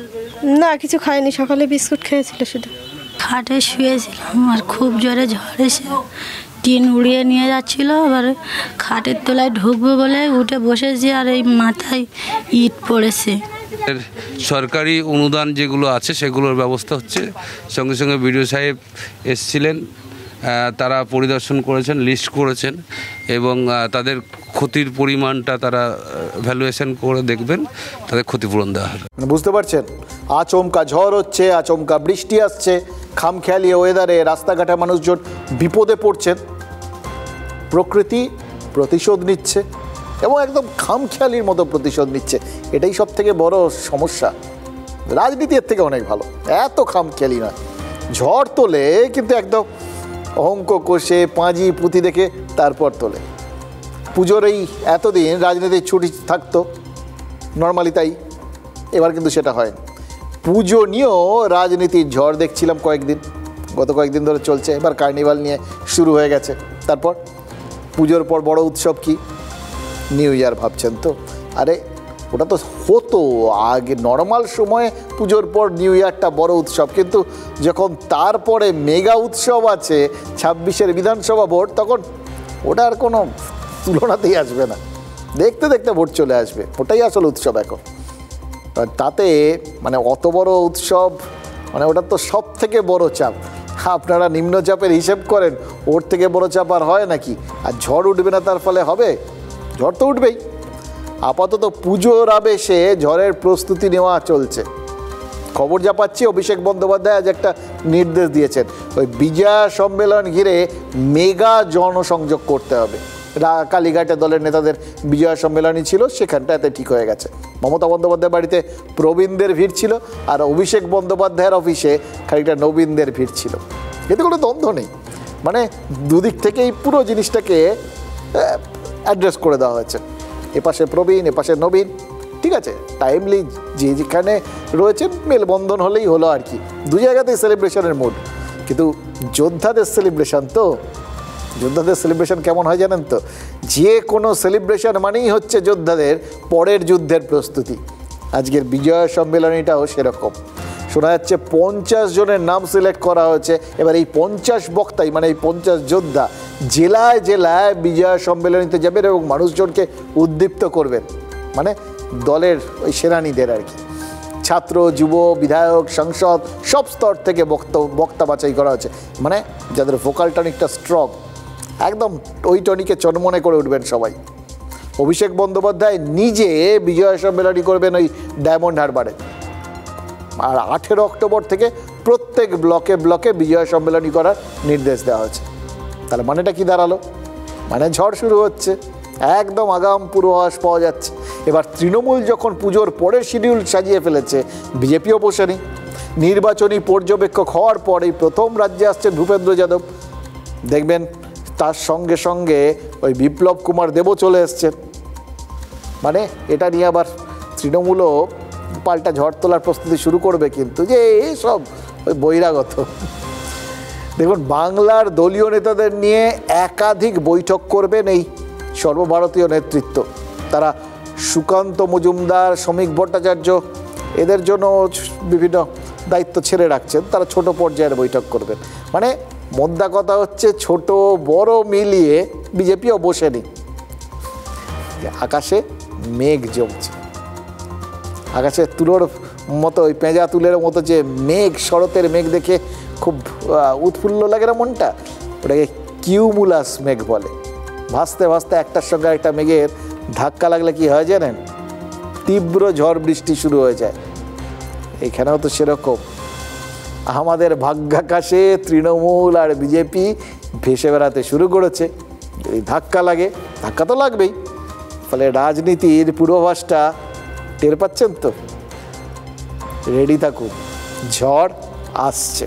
না, কিছু খায়নি, সকালে বিস্কুট খেয়েছিল শুধু। খাটে শুয়েছিলাম আর খুব জোরে ঝড় এসে টিন উড়িয়ে নিয়ে যাচ্ছিল। এবার খাটের তলায় ঢুকবো বলে উঠে বসেছি আর এই মাথায় ইট পড়েছে। সরকারি অনুদান যেগুলো আছে সেগুলোর ব্যবস্থা হচ্ছে। সঙ্গে সঙ্গে বিডিও সাহেব এসেছিলেন, তারা পরিদর্শন করেছেন, লিস্ট করেছেন এবং তাদের ক্ষতির পরিমাণটা তারা ভ্যালুয়েশন করে দেখবেন, তাদের ক্ষতিপূরণ দেওয়া হবে। বুঝতে পারছেন? আচমকা ঝড় হচ্ছে, আচমকা বৃষ্টি আসছে, খামখেয়ালি ওয়েদারে রাস্তাঘাটে মানুষজন বিপদে পড়ছেন। প্রকৃতি প্রতিশোধ নিচ্ছে এবং একদম খামখেয়ালির মতো প্রতিশোধ নিচ্ছে। এটাই সব থেকে বড় সমস্যা। রাজনীতি এর থেকে অনেক ভালো, এত খামখেয়ালি নয়। ঝড় তোলে কিন্তু একদম অঙ্ক কষে পাঁজি পুঁতি দেখে তারপর তোলে। পুজোর এই এতদিন রাজনীতির ছুটি থাকতো নর্মালি, তাই এবার কিন্তু সেটা হয়নি। পুজো নিয়েও রাজনীতির ঝড় দেখছিলাম গত কয়েকদিন ধরে চলছে। এবার কার্নিভাল নিয়ে শুরু হয়ে গেছে। তারপর পুজোর পর বড় উৎসব কি? নিউ ইয়ার ভাবছেন তো? আরে ওটা তো হতো আগে, নর্মাল সময়ে পুজোর পর নিউ ইয়ারটা বড় উৎসব, কিন্তু যখন তারপরে মেগা উৎসব আছে 26-এর বিধানসভা ভোট, তখন ওটার কোনো তুলনাতেই আসবে না। দেখতে দেখতে ভোট চলে আসবে, ওটাই আসলে উৎসব এখন। তাতে মানে অত বড় উৎসব, মানে ওটা তো সব থেকে বড় চাপ। আপনারা নিম্নচাপের হিসেব করেন, ওর থেকে বড় চাপ আর হয় নাকি? আর ঝড় উঠবে না তার ফলে হবে? ঝড় তো উঠবেই। আপাতত পুজোর আবেশে ঝড়ের প্রস্তুতি নেওয়া চলছে। খবর যা পাচ্ছি, অভিষেক বন্দ্যোপাধ্যায় আজ একটা নির্দেশ দিয়েছেন, ওই বিজয়া সম্মেলন ঘিরে মেগা জনসংযোগ করতে হবে। কালীঘাটে দলের নেতাদের বিজয়া সম্মেলনই ছিল, সেখানটাতে ঠিক হয়ে গেছে। মমতা বন্দ্যোপাধ্যায়ের বাড়িতে প্রবীণদের ভিড় ছিল, আর অভিষেক বন্দ্যোপাধ্যায়ের অফিসে খানিকটা নবীনদের ভিড় ছিল। এতে কোনো দ্বন্দ্ব নেই, মানে দুদিক থেকেই পুরো জিনিসটাকে অ্যাড্রেস করে দেওয়া হয়েছে। এপাশে প্রবীণ, এপাশে নবীন, ঠিক আছে। টাইমলি যে যেখানে রয়েছেন মেলবন্ধন হলেই হলো আর কি। দু জায়গাতেই সেলিব্রেশনের মুড। কিন্তু যোদ্ধাদের সেলিব্রেশন তো, যোদ্ধাদের সেলিব্রেশন কেমন হয় জানেন তো? যে কোনো সেলিব্রেশন মানেই হচ্ছে যোদ্ধাদের পরের যুদ্ধের প্রস্তুতি। আজকের বিজয়া সম্মেলনীটাও সেরকম। শোনা যাচ্ছে 50 জনের নাম সিলেক্ট করা হয়েছে। এবার এই 50 বক্তাই, মানে এই 50 যোদ্ধা জেলায় জেলায় বিজয়া সম্মেলনীতে যাবেন এবং মানুষজনকে উদ্দীপ্ত করবেন, মানে দলের ওই সেনানীদের আর কি। ছাত্র, যুব, বিধায়ক, সাংসদ সব স্তর থেকে বক্তা বাছাই করা হয়েছে, মানে যাদের ভোকাল টনিকটা স্ট্রং, একদম ওই টনিকে চনমনে করে উঠবেন সবাই। অভিষেক বন্দ্যোপাধ্যায় নিজে বিজয়া সম্মেলনী করবেন ওই ডায়মন্ড হারবারে। আর 18 অক্টোবর থেকে প্রত্যেক ব্লকে ব্লকে বিজয় সম্মেলনী করার নির্দেশ দেওয়া হয়েছে। তাহলে মানেটা কি দাঁড়ালো? মানে ঝড় শুরু হচ্ছে, একদম আগাম পূর্বাভাস পাওয়া যাচ্ছে। এবার তৃণমূল যখন পুজোর পরের শিডিউল সাজিয়ে ফেলেছে, বিজেপিও বসেনি। নির্বাচনী পর্যবেক্ষক হওয়ার পরেই প্রথম রাজ্যে আসছেন ভূপেন্দ্র যাদব, দেখবেন তার সঙ্গে সঙ্গে ওই বিপ্লব কুমার দেবও চলে এসছেন। মানে এটা নিয়ে আবার তৃণমূলও পাল্টা ঝড় তোলার প্রস্তুতি শুরু করবে, কিন্তু যে এইসব ওই বহিরাগত। দেখুন, বাংলার দলীয় নেতাদের নিয়ে একাধিক বৈঠক করবেন এই সর্বভারতীয় নেতৃত্ব। তারা সুকান্ত মজুমদার, শ্রমিক ভট্টাচার্য এদের জন্য বিভিন্ন দায়িত্ব ছেড়ে রাখছেন, তারা ছোট পর্যায়ের বৈঠক করবেন। মানে মোদ্দা কথা হচ্ছে, ছোট বড় মিলিয়ে বিজেপিও বসেনি। আকাশে মেঘ জমছে, আকাশে তুলোর মতো, ওই পেঁজা তুলের মতো যে মেঘ, শরতের মেঘ দেখে খুব উৎফুল্ল লাগে না মনটা, ওটাকে কিউমুলাস মেঘ বলে। ভাসতে ভাসতে একটার সঙ্গে একটা মেঘের ধাক্কা লাগলে কি হয় জানেন? তীব্র ঝড় বৃষ্টি শুরু হয়ে যায়। এখানেও তো সেরকম। আমাদের ভাগ্যাকাশে তৃণমূল আর বিজেপি ভেসে বেড়াতে শুরু করেছে। যদি ধাক্কা লাগে, ধাক্কা তো লাগবেই, ফলে রাজনীতির পূর্বাভাসটা টের পাচ্ছেন তো? রেডি থাকুন, ঝড় আসছে।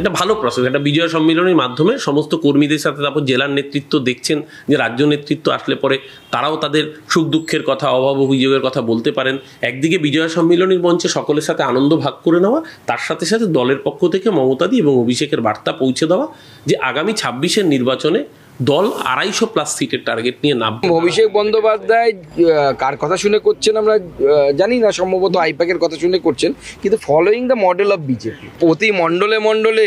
এটা ভালো প্রসেস। এটা বিজয় সম্মেলনের মাধ্যমে সমস্ত কর্মীদের সাথে, তারপর জেলার নেতৃত্ব দেখছেন যে রাজ্য নেতৃত্ব আসলে পরে তারাও তাদের সুখ দুঃখের কথা, অভাব অভিযোগের কথা বলতে পারেন। একদিকে বিজয় সম্মেলনের মঞ্চে সকলের সাথে আনন্দ ভাগ করে নেওয়া, তার সাথে সাথে দলের পক্ষ থেকে মমতাদি এবং অভিষেকের বার্তা পৌঁছে দেওয়া যে আগামী 26-এর নির্বাচনে দল 250+ সিটের টার্গেট নিয়ে নামবে। অভিষেক বন্দ্যোপাধ্যায় কার কথা শুনে করছেন আমরা জানি না, সম্ভবত আইপ্যাকের কথা শুনে করছেন, কিন্তু following the model of BJP. প্রতি মণ্ডলে মণ্ডলে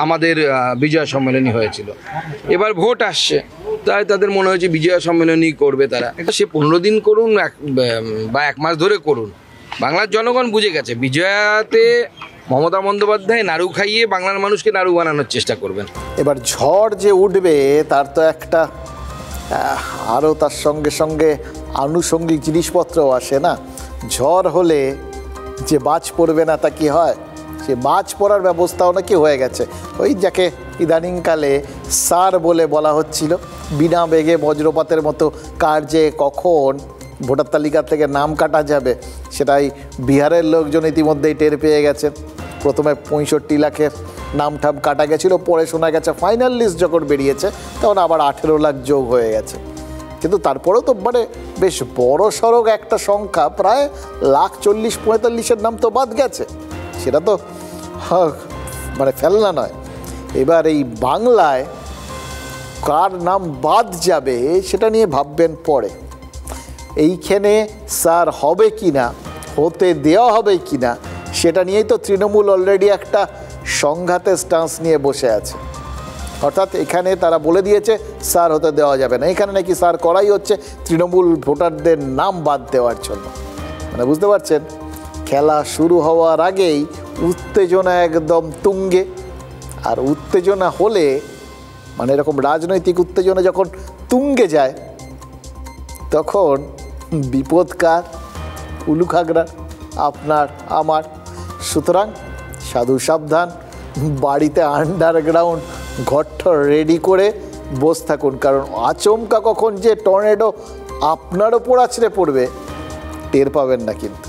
আমাদের বিজয় সম্মেলনী হয়েছিল। এবার ভোট আসছে, তাই তাদের মনে হয়েছে বিজয় সম্মেলনী করবে তারা। সে 15 দিন করুন বা 1 মাস ধরে করুন, বাংলার জনগণ বুঝে গেছে বিজয়াতে মমতা বন্দ্যোপাধ্যায় নাড়ু খাইয়ে বাংলার মানুষকে নাড়ু বানানোর চেষ্টা করবেন। এবার ঝড় যে উঠবে তার তো একটা আরও তার সঙ্গে সঙ্গে আনুষঙ্গিক জিনিসপত্রও আসে না। ঝড় হলে যে বাজ পড়বে না তা কি হয়? সে বাজ পড়ার ব্যবস্থাও নাকি হয়ে গেছে। ওই যাকে ইদানিংকালে সার বলে বলা হচ্ছিল, বিনা বেগে বজ্রপাতের মতো কার যে কখন ভোটার তালিকা থেকে নাম কাটা যাবে, সেটাই বিহারের লোকজন ইতিমধ্যেই টের পেয়ে গেছেন। প্রথমে 65 লাখের নাম ঠাম কাটা গেছিলো, পরে শোনা গেছে ফাইনাল লিস্ট যখন বেরিয়েছে তখন আবার 18 লাখ যোগ হয়ে গেছে। কিন্তু তারপরেও তো মানে বেশ বড় সড়ক একটা সংখ্যা, প্রায় 140-45-এর নাম তো বাদ গেছে। সেটা তো মানে ফেলনা নয়। এবার এই বাংলায় কার নাম বাদ যাবে সেটা নিয়ে ভাববেন পরে। এইখানে স্যার হবে কি না, হতে দেওয়া হবে কি না, সেটা নিয়েই তো তৃণমূল অলরেডি একটা সংঘাতের স্টান্স নিয়ে বসে আছে। অর্থাৎ এখানে তারা বলে দিয়েছে স্যার হতে দেওয়া যাবে না। এখানে নাকি স্যার করাই হচ্ছে তৃণমূল ভোটারদের নাম বাদ দেওয়ার জন্য। মানে বুঝতে পারছেন, খেলা শুরু হওয়ার আগেই উত্তেজনা একদম তুঙ্গে। আর উত্তেজনা হলে মানে এরকম রাজনৈতিক উত্তেজনা যখন তুঙ্গে যায়, তখন বিপদ কার? উলুখাগড়ার, আপনার আমার। সুতরাং সাধু সাবধান, বাড়িতে আন্ডারগ্রাউন্ড ঘরটা রেডি করে বসে থাকুন, কারণ আচমকা কখন যে টর্নেডো আপনার ওপর আছড়ে পড়বে টের পাবেন না কিন্তু।